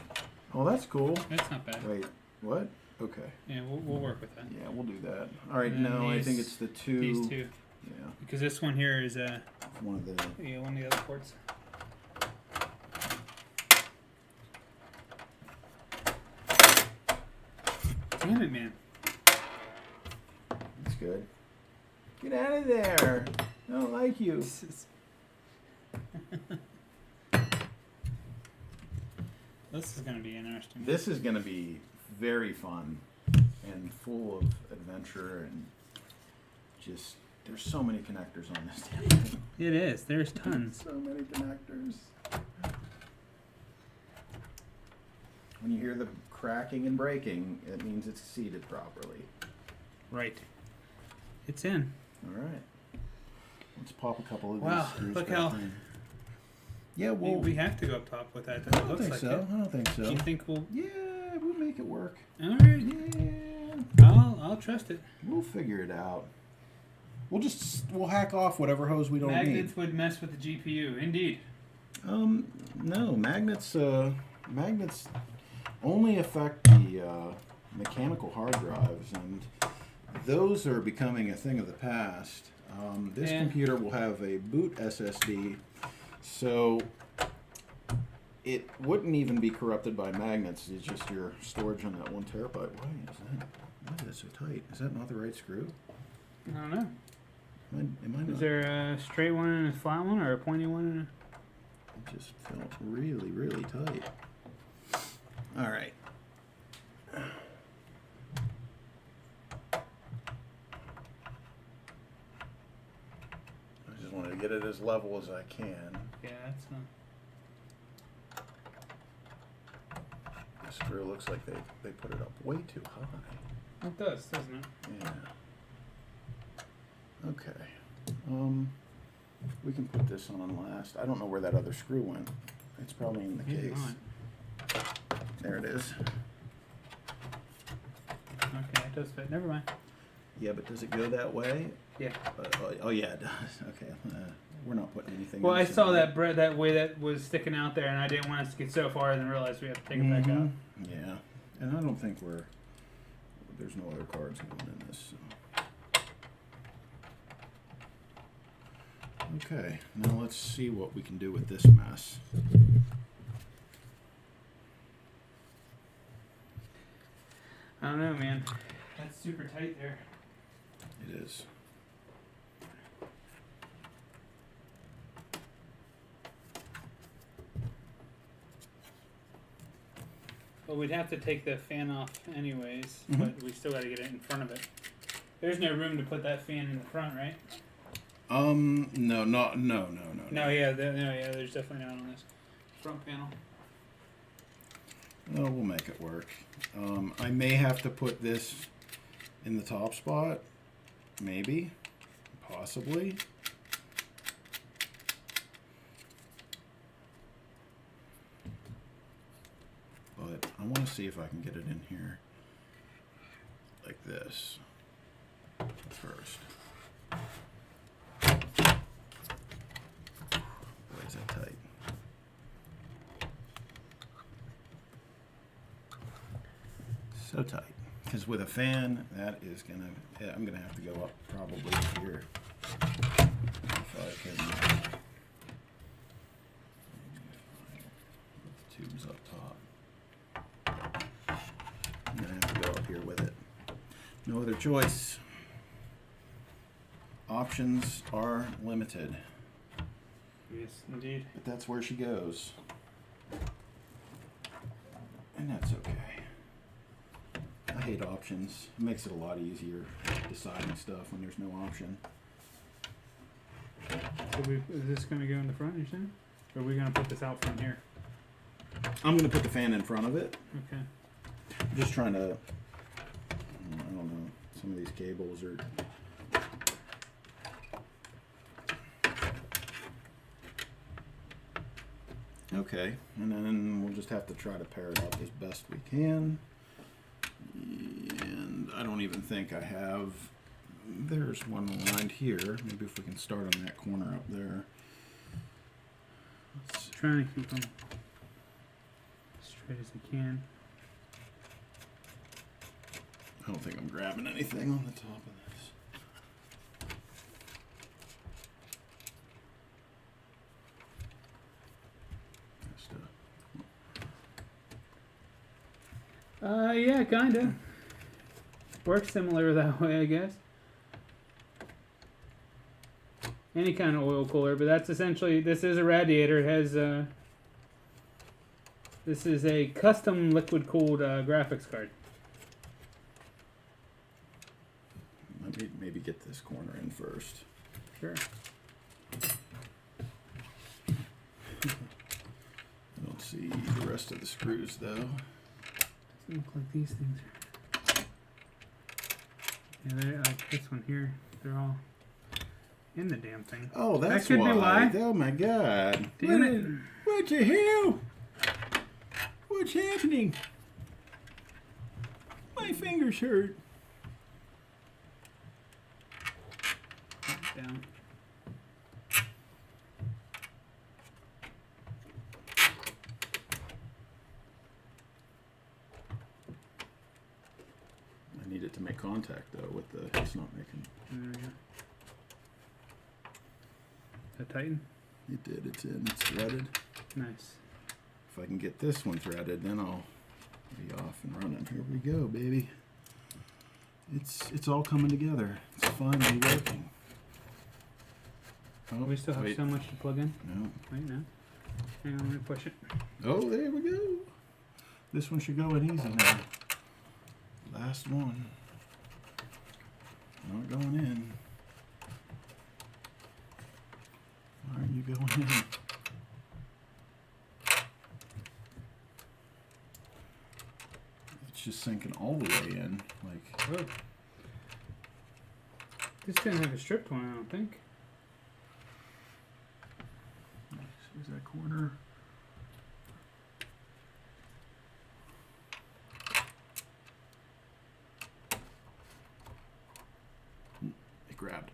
Oh, that's cool. that's not bad. Wait, what? Okay. Yeah, we'll work with that. Yeah, we'll do that. All right, And no, I think these- it's the two. These two, Yeah, because this one here is one of the. one of the other ports. Damn it, man. That's good. Get out of there! I don't like you. This is gonna be interesting. This is going to be very fun and full of adventure and just. There's so many connectors on this damn thing. It is. There's tons. So many connectors. When you hear the cracking and breaking, it means it's seated properly. Right. It's in. All right. Let's pop a couple of Wow, these screws look back how- in. Yeah, We have to go up top with that. I Though. It don't looks think like so. it. I don't think so. Do you think we'll? Yeah, we'll make it work. All right. Yeah, I'll trust it. we'll figure it out. We'll hack off whatever hose we don't Magnets would mess with the GPU. Indeed. need. No, magnets only affect the mechanical hard drives, and those are becoming a thing of the past. This Yeah. computer will have a boot SSD, so it wouldn't even be corrupted by magnets. It's just your storage on that 1 terabyte. Why is that so tight? Is that not the right screw? I don't know. Am I not? Is there a straight one and a flat one, or a pointy one? It just felt really, really tight. All right. I just wanted to get it as level as I can. Yeah, that's not. The screw looks like they put it up way too high. It does, doesn't it? Yeah. Okay. We can put this on last. I don't know where that other screw went. It's probably in the Maybe case. not. There it is. Okay, it does fit. Never mind. Yeah, but does it go that way? Yeah. Oh yeah, it does. Okay. We're not putting anything. Well, I else in saw there. that bread that way that was sticking out there, and I didn't want us to get so far and then realize we have to take it back out. Yeah, and I don't think there's no other cards going in this. So. Okay, now let's see what we can do with this mess. I don't know, man. That's super tight there. It is. Well, we'd have to take the fan off anyways, Mhm. but we still got to get it in front of it. There's no room to put that fan in the front, right? No. No, yeah, there's definitely not on this front panel. No, we'll make it work. I may have to put this in the top spot. Maybe. Possibly. But I want to see if I can get it in here like this first. Boy, is that tight. So tight. Because with a fan, that is gonna. I'm gonna have to go up probably here. If I can. The tubes up top. I'm gonna have to go up here with it. No other choice. Options are limited, Yes, indeed. but that's where she goes. And that's okay. I hate options. It makes it a lot easier deciding stuff when there's no option. So is this going to go in the front, you're saying? Or are we going to put this out front here? I'm going to put the fan in front of it. Okay. I'm just trying to, I don't know, some of these cables are... Okay, and then we'll just have to try to pair it up as best we can. And I don't even think I have... There's one lined here. Maybe if we can start on that corner up there. Let's- Trying to keep them straight as I can. I don't think I'm grabbing anything on the top of this. Yeah, kinda. Works similar that way, I guess. Any kind of oil cooler, but that's essentially, this is a radiator. It has, this is a custom liquid cooled graphics card. Maybe get this corner in first. Sure. I don't see the rest of the screws though. Doesn't look like these things are. Yeah, they're like this one here. They're all. in the damn thing. Oh, that's could why. be why. Oh my God! Damn it. What the hell? What's happening? My fingers hurt. Down. I need it to make contact though with the. It's not making. There we go. That tighten? It did. It's in. It's threaded. Nice. If I can get this one threaded, then I'll be off and running. Here we go, baby. It's all coming together. It's finally working. Oh, We still have wait. so much to plug in. No. Wait, no. Hang on, let me push it. Oh, there we go. This one should go in easy now. Last one. Not going in. Why aren't you going in? It's just sinking all the way in. Like, Whoa. This didn't have a stripped one, I don't think. here's that corner. It grabbed.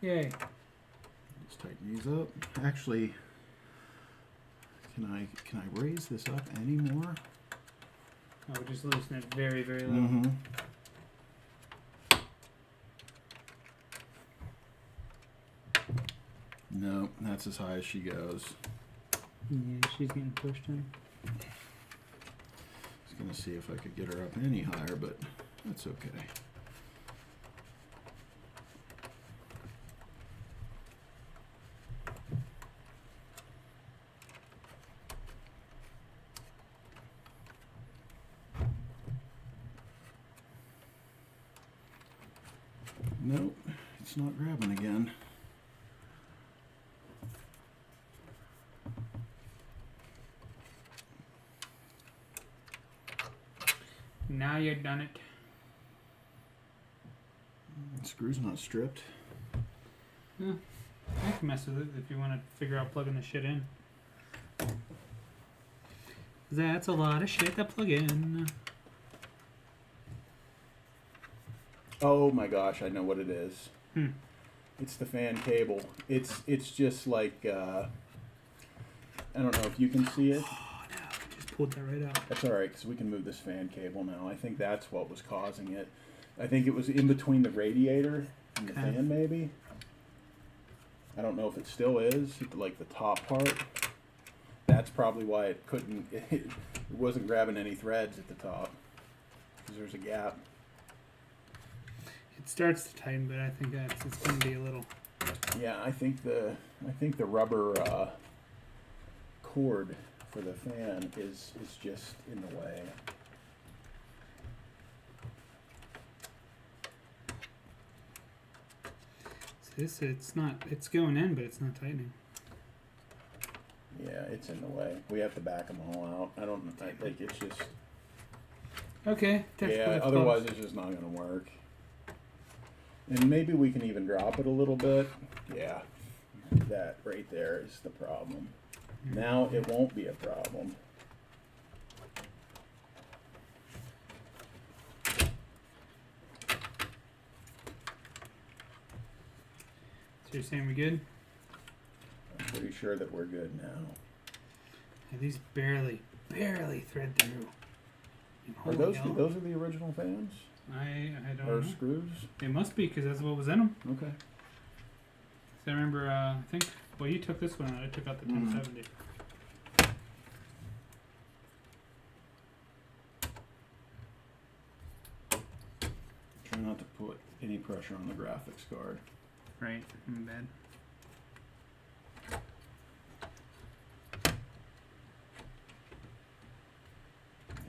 Yay. Let's tighten these up. Actually, can I raise this up any more? Oh, we just loosen it very, very low. Mm-hmm. No, that's as high as she goes. Yeah, she's getting pushed in. I was gonna see if I could get her up any higher, but that's okay. Nope, it's not grabbing again. Now you've done it. The screw's not stripped. Yeah, I can mess with it if you want to figure out plugging the shit in. That's a lot of shit to plug in. Oh my gosh, I know what it is. Hmm. It's the fan cable. It's just like I don't know if you can see it. Oh no, I just pulled that right out. That's all right because we can move this fan cable now. I think that's what was causing it. I think it was in between the radiator and the Okay. fan, maybe. I don't know if it still is, like the top part. That's probably why it couldn't. It wasn't grabbing any threads at the top because there's a gap. It starts to tighten, but I think it's going to be a little. Yeah, I think the rubber cord for the fan is just in the way. It's not. It's going in, but it's not tightening. Yeah, it's in the way. We have to back them all out. I think it's just. Okay. Yeah, otherwise it's just not going to work. And maybe we can even drop it a little bit. Yeah, that right there is the problem. Now it won't be a problem. So you're saying we good? I'm pretty sure that we're good now. Yeah, these barely thread through. Are Holy those hell. those are the original fans I don't or know. screws? It must be because that's what was in them. Okay. So I remember, I think, well, you took this one out. I took out the 1070. Try not to put any pressure on the graphics card. Right, in bed.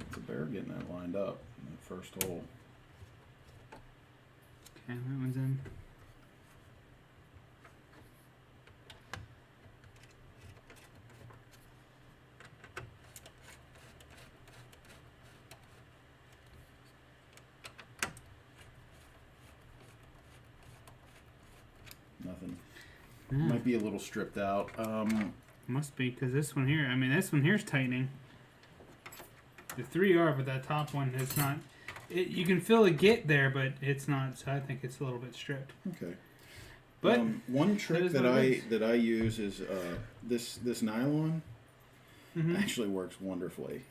It's a bear getting that lined up in that first hole. Okay, that one's in. Yeah. Might be a little stripped out. Must be, because this one here, I mean, this one here's tightening. The 3 are, but that top one is not. You can feel it get there, but it's not. So I think it's a little bit stripped. Okay. But one trick is that what it is. I use is this nylon Mhm. actually works wonderfully.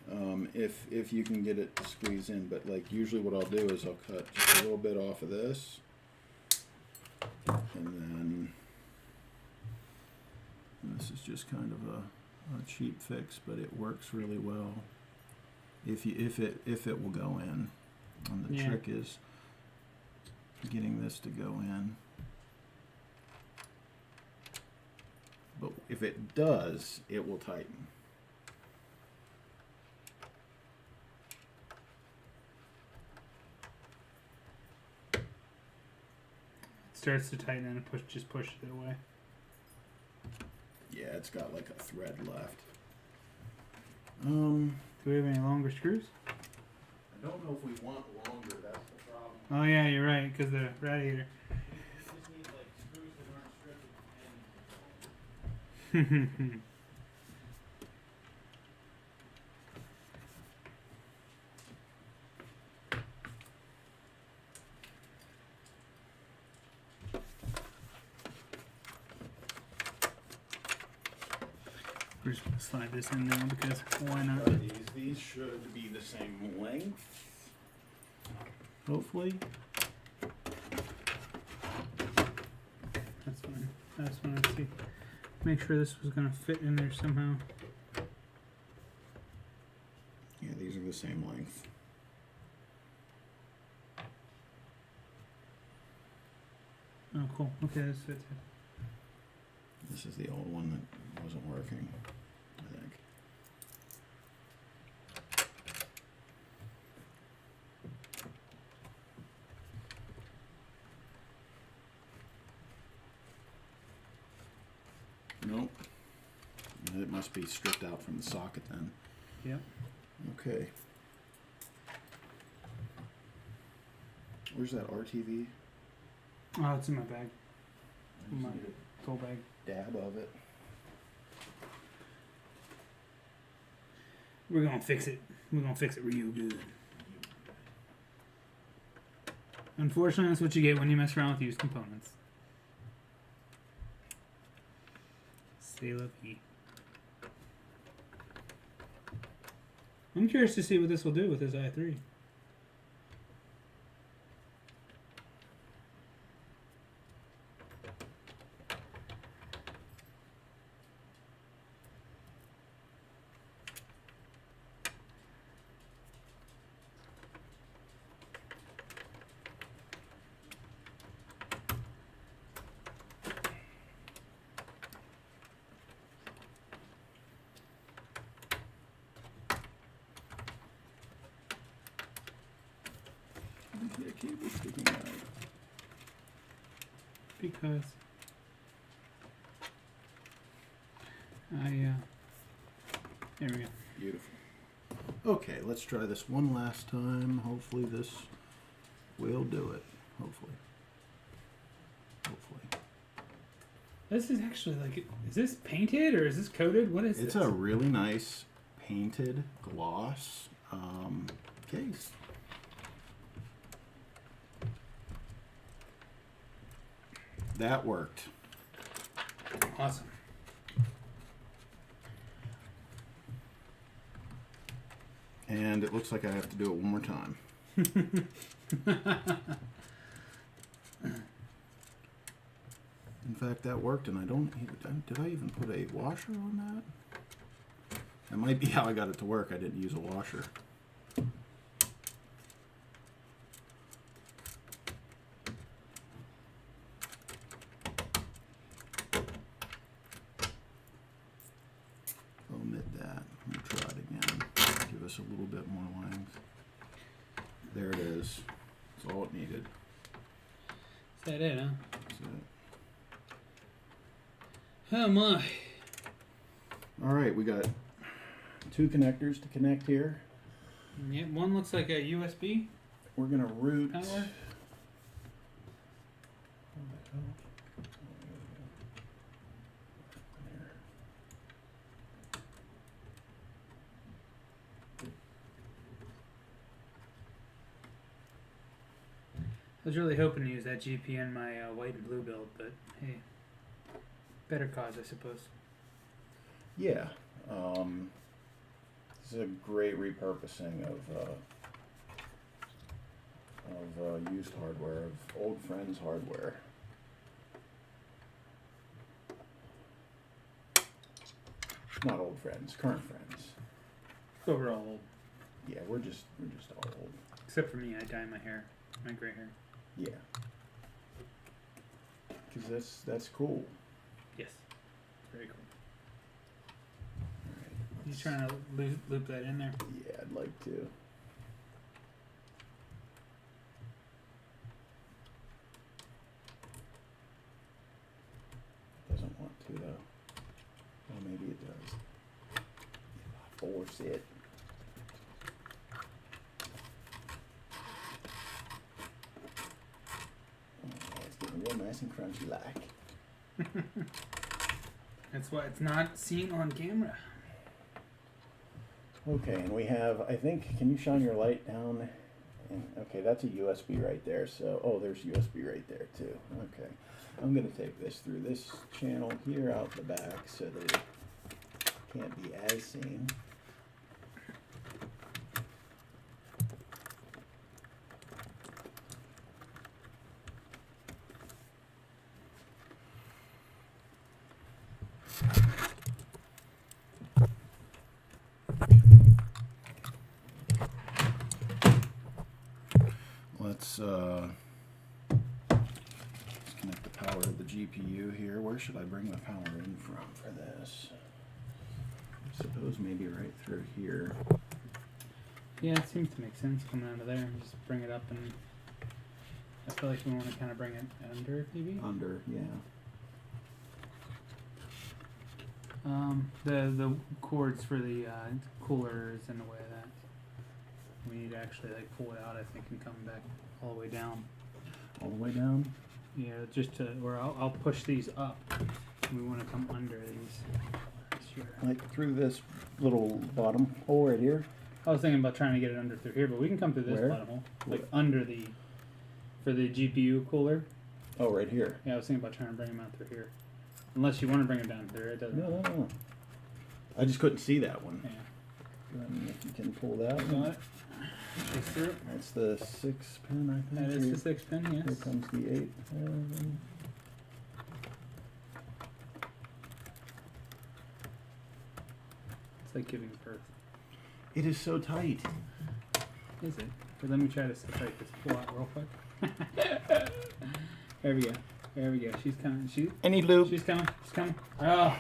If you can get it to squeeze in, but like usually what I'll do is I'll cut just a little bit off of this, and then this is just kind of a cheap fix, but it works really well. If it will go in, and the Yeah. trick is getting this to go in. But if it does, it will tighten. It starts to tighten and just pushes it away. Yeah, it's got like a thread left. Do we have any longer screws? I don't know if we want longer. That's the problem. Oh yeah, you're right, because the radiator. Just need like screws that aren't stripped. We're just gonna slide this in now because why not? These should be the same length. Hopefully. That's fine. I just wanted to see, make sure this was gonna fit in there somehow. Yeah, these are the same length. Oh, cool. Okay, this fits it. This is the old one that wasn't working, I think. Nope. It must be stripped out from the socket then. Yep. Okay. Where's that RTV? Oh, it's in my bag. I just My need tool bag. a dab of it. We're gonna fix it. We're gonna fix it real good. Unfortunately, that's what you get when you mess around with used components. C'est la vie. I'm curious to see what this will do with this i3. The cable sticking out. Because there we go. Beautiful. Okay, let's try this one last time. Hopefully this will do it. Hopefully. This is actually like, is this painted or is this coated? What is It's this? a really nice painted gloss case. That worked. Awesome. And it looks like I have to do it one more time. In fact, that worked, and did I even put a washer on that? That might be how I got it to work. I didn't use a washer. Omit that. Let me try it again. Give us a little bit more length. There it is. That's all it needed. Is that it, huh? That's it. Oh my. All right, we got two connectors to connect here. Yeah, one looks like a USB We're gonna route. power. was really hoping to use that GP in my white and blue build, but hey, better cause, I suppose. Yeah. This is a great repurposing of used hardware, of old friends' hardware. Not old friends, current friends. Overall, old. Yeah, we're just all old. Except for me, I dye my hair, my gray hair. Yeah. Because that's cool. Yes, very cool. Alright, You let's- trying to loop that in there? Yeah, I'd like to. Doesn't want to though. Well, maybe it does. Force it. Oh, it's getting real nice and crunchy like. That's why it's not seen on camera. Okay, and we have, I think, can you shine your light down? And, okay, that's a USB right there. So, oh, there's USB right there too. Okay, I'm gonna take this through this channel here out the back so that it can't be as seen. Let's connect the power to the GPU here. Where should I bring the power in from for this? I suppose maybe right through here. Yeah, it seems to make sense coming out of there and just bring it up, and I feel like we want to kind of bring it under, maybe. Under, yeah. The cords for the cooler is in the way of that. We need to actually like pull it out, I think, and come back all the way down. All the way down? Yeah, just to, or I'll push these up. We want to come under these. Sure. Like through this little bottom hole right here? I was thinking about trying to get it under through here, but we can come through this Where? bottom hole, like under the, for the GPU cooler. Oh, right here. Yeah, I was thinking about trying to bring them out through here. Unless you want to bring them down there, it doesn't. No. I just couldn't see that one. Yeah. If you can pull that Got one. it. Just through it. That's the 6 pin, I think. That is the 6-pin, Here yes. comes the 8 pin. It's like giving birth. It is so tight. Is it? But let me try to separate this pull out real quick. There we go. There we go. She's coming. Any loop? She's coming. She's coming. Oh.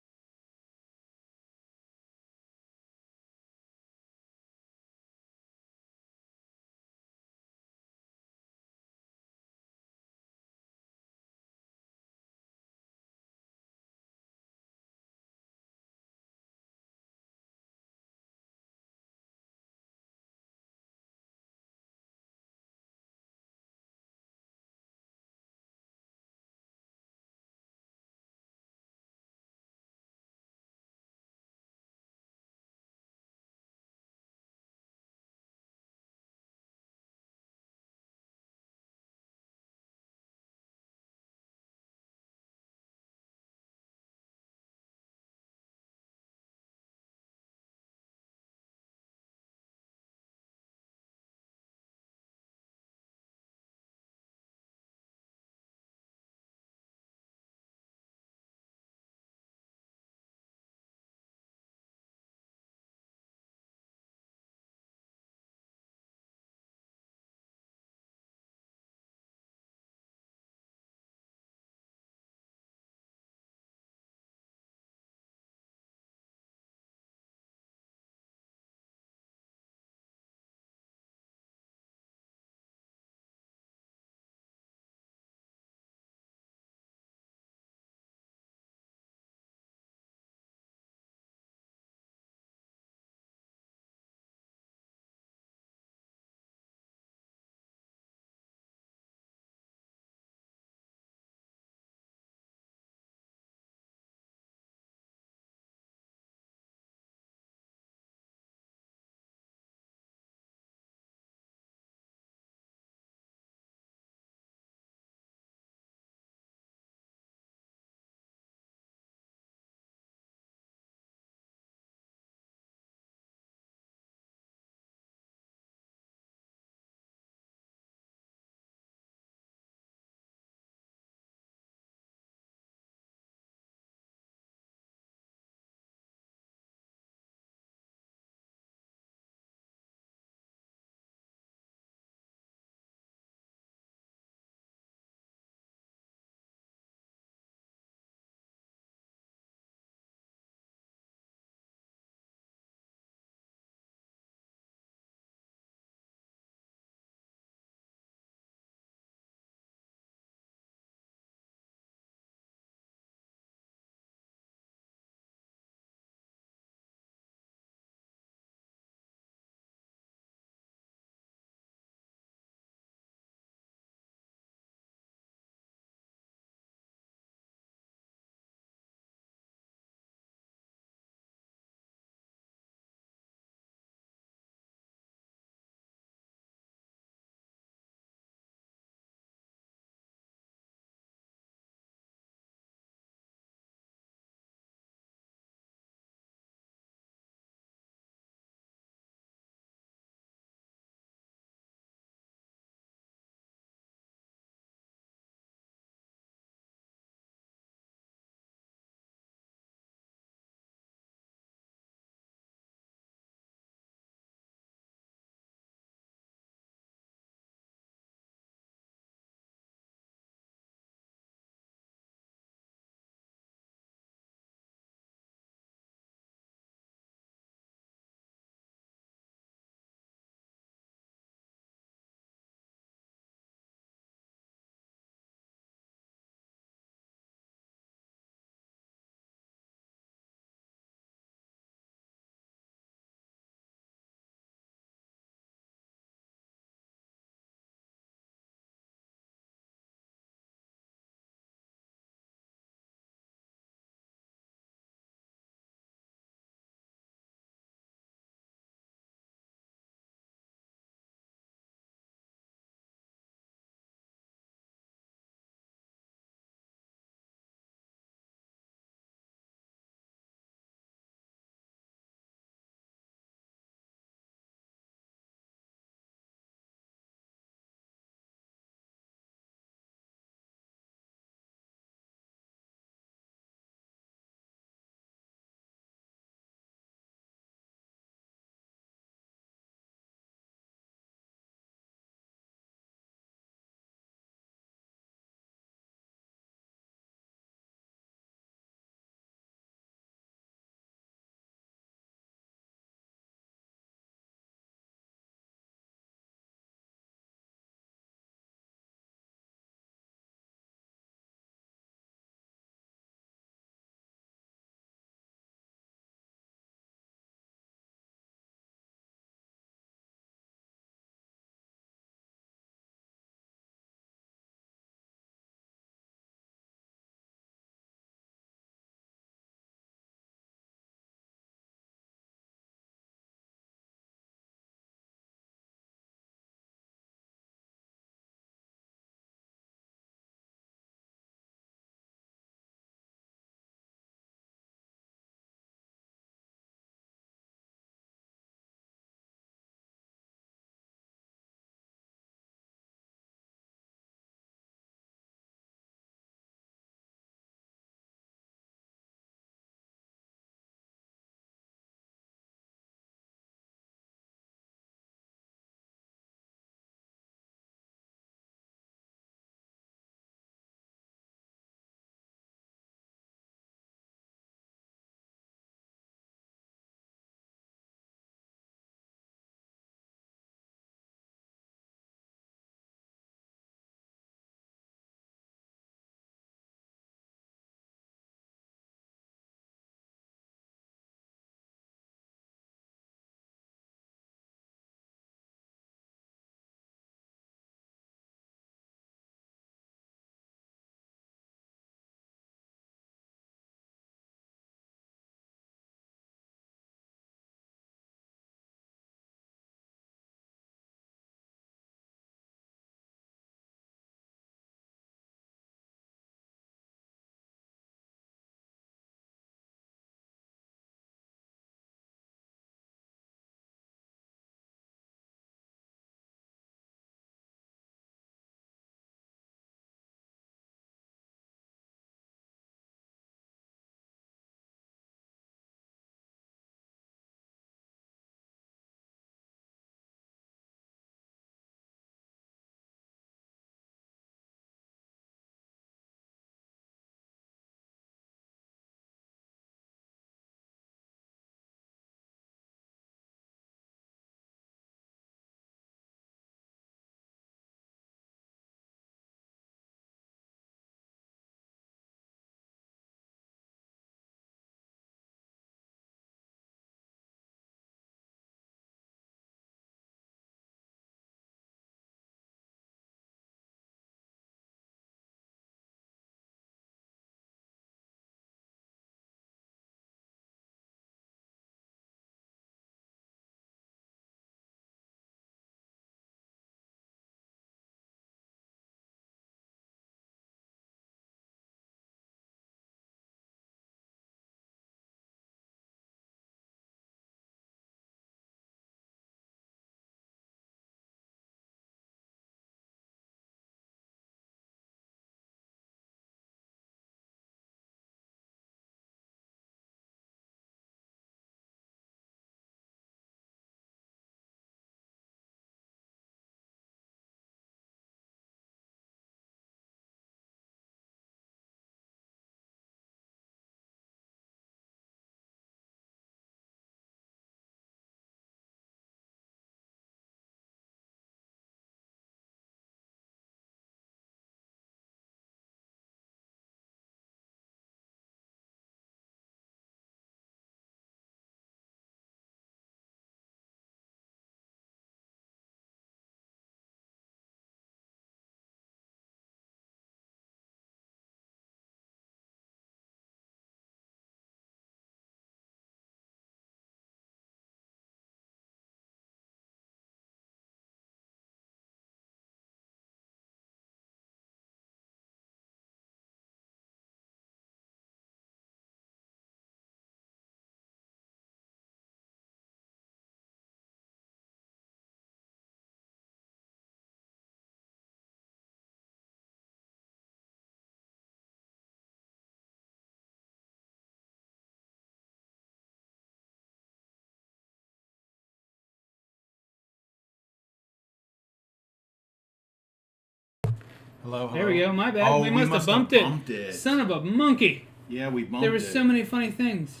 Hello, There we go. My bad. Oh, we must have bumped it. Son of a monkey. Yeah, we bumped it. There were so many funny things.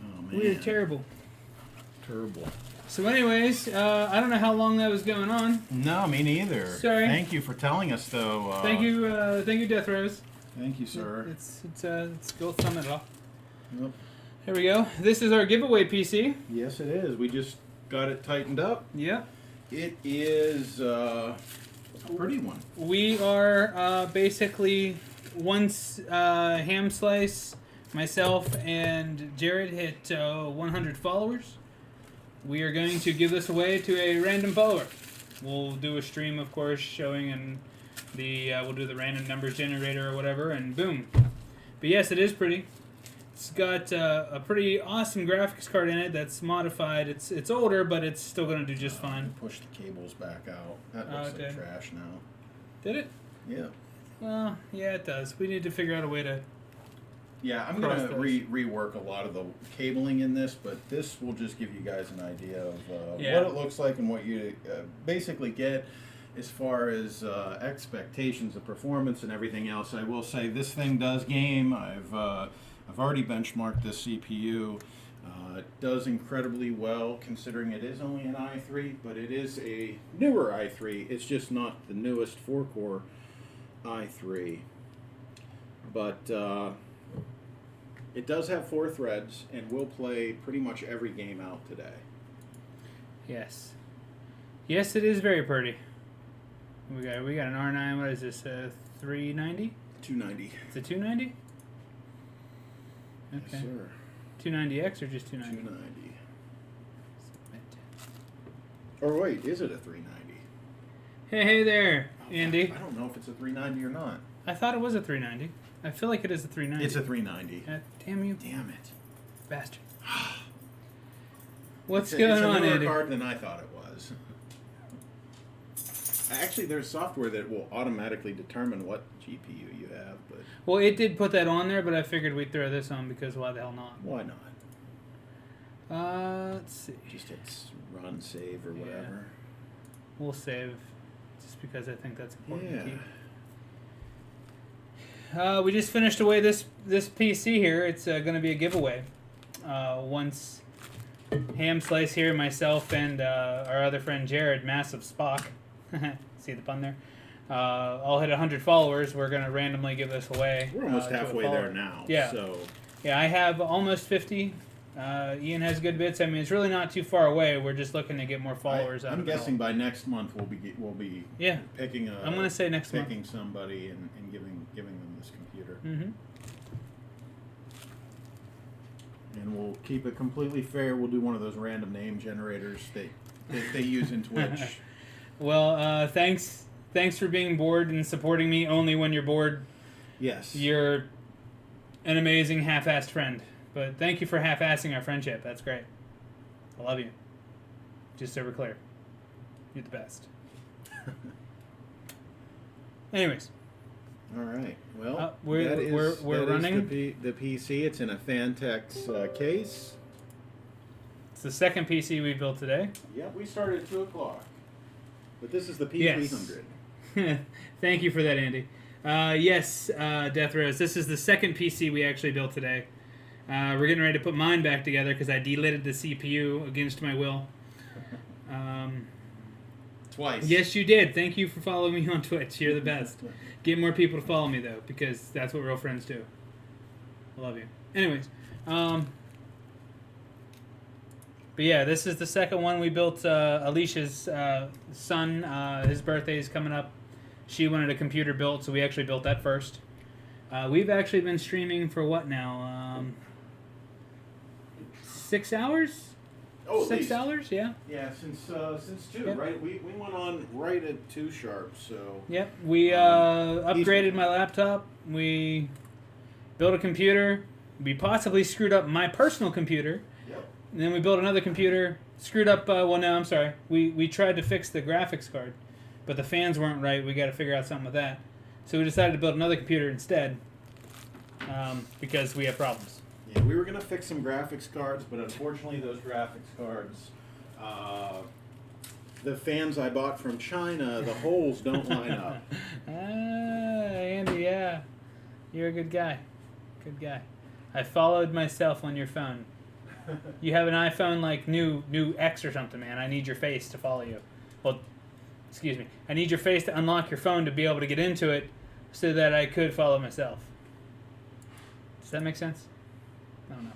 Oh, man. We were terrible. Terrible. So anyways, I don't know how long that was going on. No, me neither. Sorry. Thank you for telling us, though. Thank you, Death Rose. Thank you, sir. Let's go thumb it off. Yep. Here we go. This is our giveaway PC. Yes, it is. We just got it tightened up. Yep. It is a pretty one. We are basically once Ham Slice, myself, and Jared hit 100 followers, we are going to give this away to a random follower. We'll do a stream, of course, showing and we'll do the random numbers generator or whatever, and boom. But yes, it is pretty. It's got a pretty awesome graphics card in it that's modified. It's older, but it's still going to do just fine. Push the cables back out. That looks like trash now. Did it? Yeah. Well, yeah, it does. We need to figure out a way to... Yeah, I'm going to rework a lot of the cabling in this, but this will just give you guys an idea of what it looks like and what you basically get as far as expectations of performance and everything else. I will say this thing does game. I've already benchmarked this CPU. It does incredibly well considering it is only an i3, but it is a newer i3. It's just not the newest 4-core i3. But it does have 4 threads and will play pretty much every game out today. Yes. Yes, it is very pretty. We got an R9. What is this? 390? 290. It's a 290? Okay. Yes, sir. 290X or just 290? 290. Or wait, is it a 390? Hey there, Andy. I don't know if it's a 390 or not. I thought it was a 390. I feel like it is a 390. It's a 390. Damn you. Damn it. Bastard. What's It's going on, a newer Andy? card than I thought it was. Actually, there's software that will automatically determine what GPU you have, but Well, it did put that on there, but I figured we'd throw this on because why the hell not? why not? Let's see. Just hit run, save, or whatever. We'll save just because I think that's important to Yeah. keep. We just finished away this PC here. It's going to be a giveaway. Once Ham Slice here, myself, and our other friend Jared, Massive Spock, see the pun there, all hit 100 followers. We're going to randomly give this away. We're almost to a halfway follower. there now. Yeah. So Yeah, I have almost 50. Ian has good bits. I mean, it's really not too far away. We're just looking to get more followers out I'm of it all. guessing by next month we'll be Yeah. picking a. I'm going to say next month. picking somebody and giving them this computer. Mm-hmm. And we'll keep it completely fair. We'll do one of those random name generators they use in Twitch. Well, thanks for being bored and supporting me only when you're bored. Yes. You're an amazing half-assed friend. But thank you for half-assing our friendship. That's great. I love you. Just so we're clear. You're the best. Anyways. All right. Well, we're running. Is the PC. It's in a Fantex case. It's the second PC we built today. Yep, we started at 2:00. But this is the P300. Yes. Thank you for that, Andy. Yes, Death Rose. This is the second PC we actually built today. We're getting ready to put mine back together because I deleted the CPU against my will. Twice. Yes, you did. Thank you for following me on Twitch. You're the best. Get more people to follow me, though, because that's what real friends do. I love you. Anyways. But yeah, this is the second one we built. Alicia's son, his birthday is coming up. She wanted a computer built, so we actually built that first. We've actually been streaming for what now? 6 hours? Oh, 6 hours? Yeah. Yeah, since 2, Yep. right? We went on right at 2 sharp, so. Yep. We upgraded my laptop. We built a computer. We possibly screwed up my personal computer. Yep. And then we built another computer. Screwed up. Well, no, I'm sorry. We tried to fix the graphics card, but the fans weren't right. We got to figure out something with that. So we decided to build another computer instead, because we have problems. Yeah, we were gonna fix some graphics cards, but unfortunately, those graphics cards the fans I bought from China, the holes don't line up. Andy, yeah. You're a good guy. Good guy. I followed myself on your phone. You have an iPhone like new X or something, man. I need your face to follow you. Well, excuse me. I need your face to unlock your phone to be able to get into it so that I could follow myself. Does that make sense? I don't know.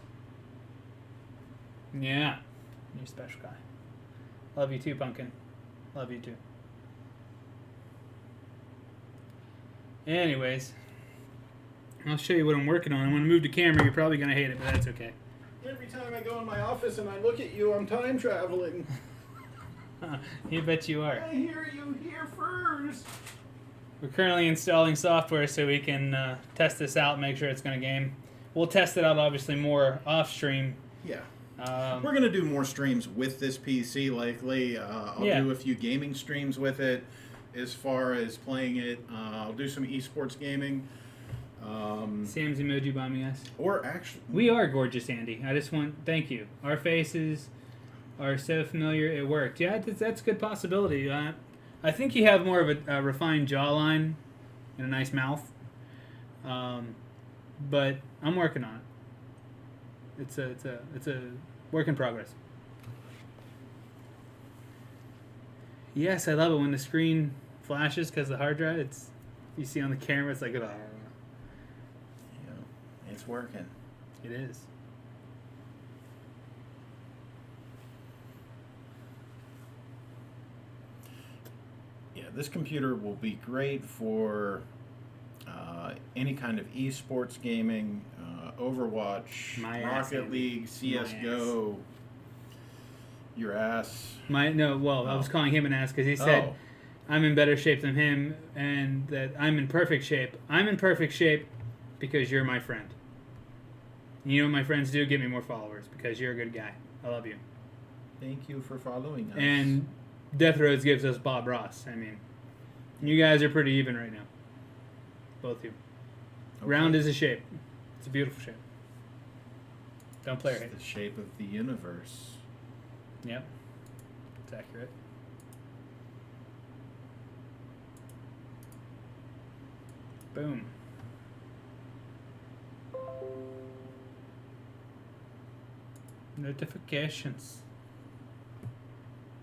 Yeah. You're a special guy. Love you too, Pumpkin. Love you too. Anyways, I'll show you what I'm working on. I'm going to move the camera. You're probably going to hate it, but that's okay. Every time I go in my office and I look at you, I'm time traveling. You bet you are. I hear you here first. We're currently installing software so we can test this out and make sure it's going to game. We'll test it out obviously more off stream. Yeah. We're going to do more streams with this PC likely. I'll do a few gaming streams with it as far as playing it. I'll do some esports gaming. Sam's emoji bombing us. Or actually... We are gorgeous, Andy. I just want... Thank you. Our faces are so familiar it worked. Yeah, that's a good possibility. I think you have more of a refined jawline and a nice mouth. But I'm working on it. It's a work in progress. Yes, I love it when the screen flashes because the hard drive. You see on the camera. It's like yeah, it's working. It is. Yeah, this computer will be great for any kind of esports gaming, Overwatch, Rocket League, CSGO. Your ass. I was calling him an ass because he said I'm in better shape than him and that I'm in perfect shape. I'm in perfect shape because you're my friend. You know what my friends do? Give me more followers because you're a good guy. I love you. Thank you for following us. And Death Roads gives us Bob Ross. I mean, you guys are pretty even right now. Both of you. Okay. Round is a shape. It's a beautiful shape. Don't play it's the shape of the universe. Yep. It's accurate. Boom. Notifications.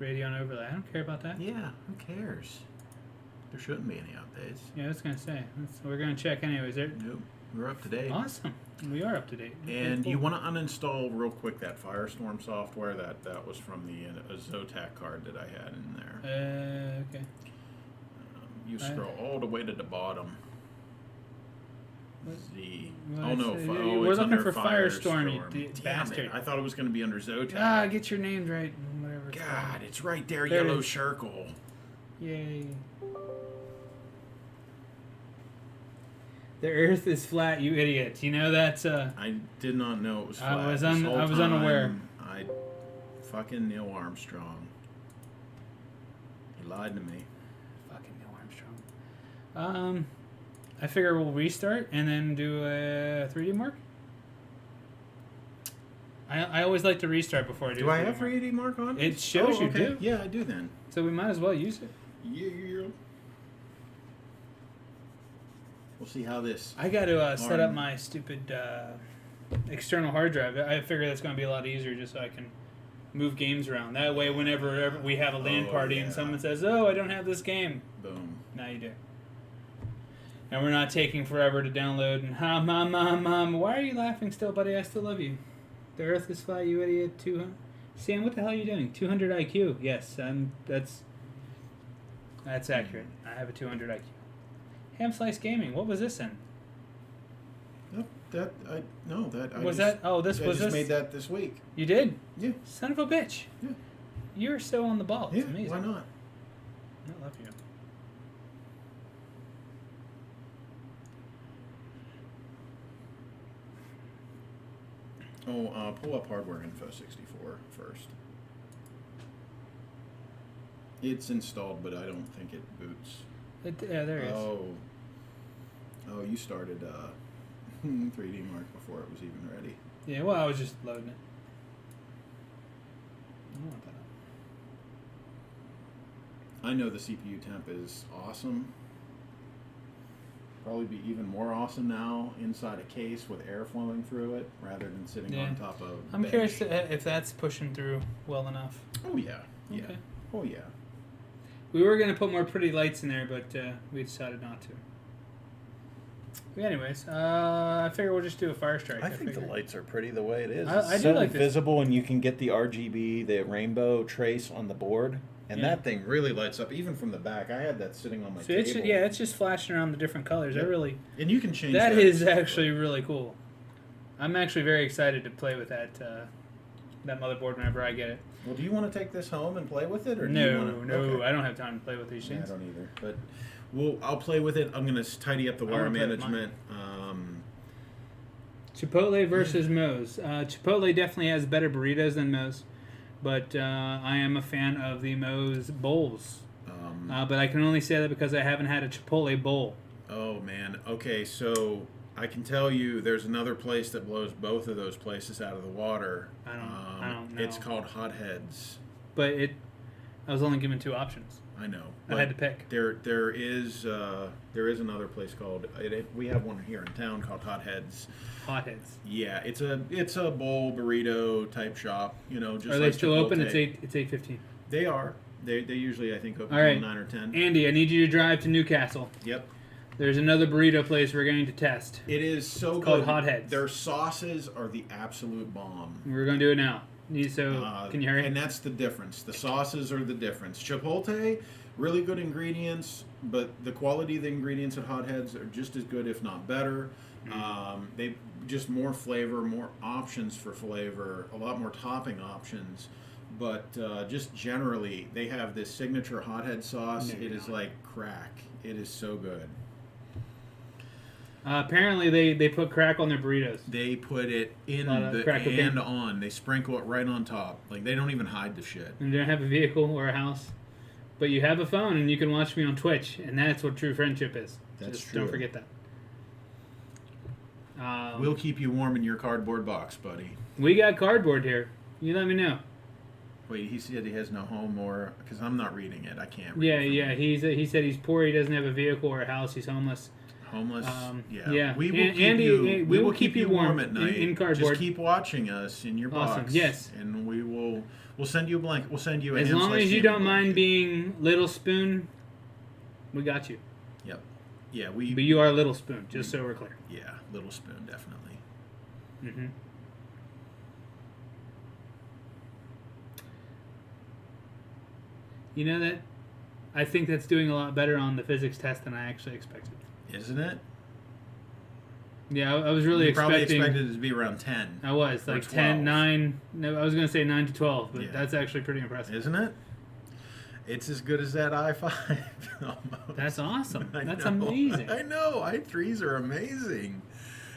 Radio and overlay. I don't care about that. Yeah, who cares? There shouldn't be any updates. Yeah, I was going to say. We're going to check anyways. Nope. We're up to date. Awesome. We are up to date. And cool. You want to uninstall real quick that Firestorm software that was from the Zotac card that I had in there. Okay. You scroll all the way to the bottom. Z. We're looking for Firestorm, you bastard. I thought it was going to be under Zotac. Ah, get your names right. Whatever. God, it's right there, there yellow circle. Yay. The Earth is flat, you idiot. You know that's I did not know it was flat. I was unaware. I fucking Neil Armstrong. He lied to me. Fucking Neil Armstrong. I figure we'll restart and then do a 3D mark. I always like to restart before I do. Do I have 3D mark on? It shows you do. Yeah, I do then. So we might as well use it. Yeah. We'll see how this. I got to set up my stupid external hard drive. I figure that's going to be a lot easier just so I can move games around. That way, whenever we have a LAN party and someone says, "Oh, I don't have this game," boom. Now you do. And we're not taking forever to download. And mom, why are you laughing still, buddy? I still love you. The Earth is flat, you idiot. Sam, what the hell are you doing? 200 IQ. Yes, that's accurate. I have a 200 IQ. Ham Slice Gaming. What was this in? This I just made that this week. You did? Yeah. Son of a bitch. Yeah. You're so on the ball. It's yeah, amazing. Why not? I love you. Pull up Hardware Info 64 first. It's installed, but I don't think it boots. There it is. Oh, you started 3D Mark before it was even ready. Yeah, well, I was just loading it. I don't want that I know the CPU temp is awesome. Probably be even more awesome now inside a case with air flowing through it rather than sitting Yeah. on top of. I'm bench. curious if that's pushing through well enough. Oh yeah, yeah. Okay. Oh yeah. We were going to put more pretty lights in there, but we decided not to. But anyways, I figure we'll just do a fire strike. I think the lights are pretty the way it is. I It's do so like this. visible, and you can get the RGB, the rainbow trace on the board, and Yeah. that thing really lights up, even from the back. I had that sitting on my So table. it's just flashing around the different colors. Yep. I really And you can change that that. is actually really cool. I'm actually very excited to play with that motherboard whenever I get it. Well, do you want to take this home and play with it, or do you No, want to? no, Okay. I don't have time to play with these Yeah, I things. don't either. But I'll play with it. I'm gonna tidy up the I wire wanna play with mine. management. Chipotle versus Moe's. Chipotle definitely has better burritos than Moe's, but I am a fan of the Moe's bowls. But I can only say that because I haven't had a Chipotle bowl. Oh man. Okay, so I can tell you, there's another place that blows both of those places out of the water. I don't know. It's called Hot Heads. But I was only given 2 options. I know. I had to pick. There is another place called we have one here in town called Hot Heads. Hotheads. Yeah, it's a bowl burrito type shop. You know, just Are they like still open? Chipotle. It's 8:15. They are. They usually, I think, open All right. till 9 or 10. Andy, I need you to drive to Newcastle. Yep. There's another burrito place we're going to test. It is so It's called good. Hot Heads. Their sauces are the absolute bomb. We're going to do it now. Can you hurry? And that's the difference. The sauces are the difference. Chipotle, really good ingredients, but the quality of the ingredients at Hot Heads are just as good, if not better. They just more flavor, more options for flavor, a lot more topping options. But just generally, they have this signature hothead sauce. No, It is like crack. It is so good. Apparently, they put crack on their burritos. They put it in A lot of the crack cocaine. and on. They sprinkle it right on top. Like, they don't even hide the shit. And you don't have a vehicle or a house, but you have a phone and you can watch me on Twitch, and that's what true friendship is. That's Just true. Don't forget that. We'll keep you warm in your cardboard box, buddy. We got cardboard here. You let me know. Wait, he said he has no home, or because I'm not reading it, I can't read Yeah, it from yeah. here. He said he's poor. He doesn't have a vehicle or a house. He's homeless. Homeless. Yeah. Yeah. We will And- keep Andy, you. we We will keep you warm at in- night. in cardboard. Just keep watching us in your Awesome, box. yes. And we'll send you a blanket. We'll send you a As hand long sliced as you salmon don't mind blanket. being Little Spoon, we got you. Yep. Yeah. But you are Little Spoon, just so we're clear. Yeah. Little spoon, definitely. Mm-hmm. You know that? I think that's doing a lot better on the physics test than I actually expected. Isn't it? Yeah, I was really you probably expecting. expected it to be around 10. I was or like 12. 10, 9. No, I was going to say 9 to 12, but Yeah. that's actually pretty impressive. Isn't it? It's as good as that i5. Almost. That's awesome. I That's know. amazing. I know. i3s are amazing.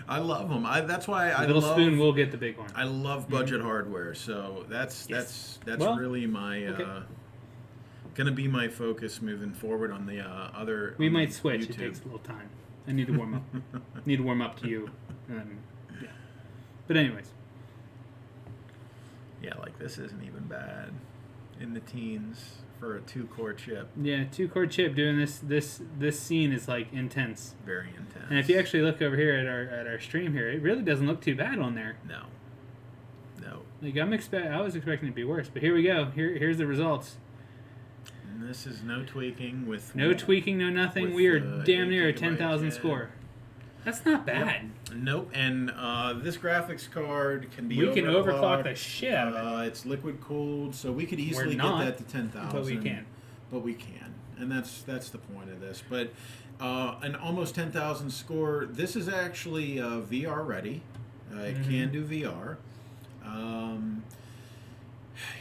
I love them. That's why I Little love. Spoon will get the big one. I love budget hardware. So that's Yes. that's Well, really my okay. gonna be my focus moving forward on the other. We on might switch. YouTube. It takes a little time. I need to warm up. Need to warm up to you. Yeah. But anyways, Yeah, like this isn't even bad in the teens for a 2-core chip. yeah, 2-core chip doing this scene is like intense. Very intense. And if you actually look over here at our stream here, it really doesn't look too bad on there. no. Like I was expecting it to be worse, but here we go. Here's the results. And this is no tweaking with No tweaking, no nothing. with, We are 8 damn near a gigabyte 10,000 head. score. That's not bad. Nope, and this graphics card can be We can overclock overclocked. the shit out of it. It's liquid cooled, so we could easily get not, that to 10,000. but we can. But we can, and that's the point of this. But an almost 10,000 score. This is actually VR ready. It Mm-hmm. can do VR.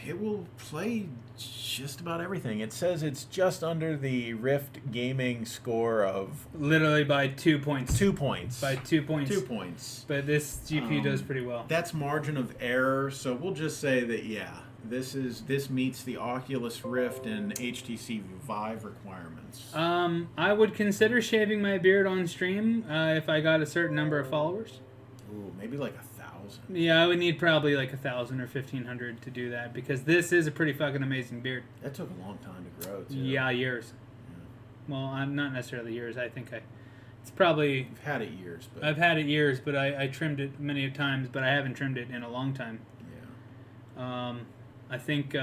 It will play just about everything. It says it's just under the Rift gaming score of Literally by 2 points. 2 points. By 2 points. 2 points. But this GPU does pretty well. That's margin of error, so we'll just say that this meets the Oculus Rift and HTC Vive requirements. I would consider shaving my beard on stream if I got a certain number of followers. Ooh, maybe like 1,000. Yeah, I would need probably like 1,000 or 1,500 to do that because this is a pretty fucking amazing beard. That took a long time to grow, too. Yeah, years. Well, I'm not necessarily years. I think it's probably. You've had it years, but I've had it years, but I trimmed it many times, but I haven't trimmed it in a long time. yeah. I think.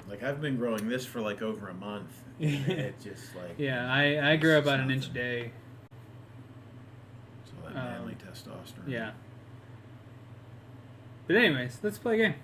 Like I've been growing this for like over a month. And it just like Yeah, I grow it's about an inch a nothing. day. So that manly testosterone. Yeah. But anyways, let's play a game.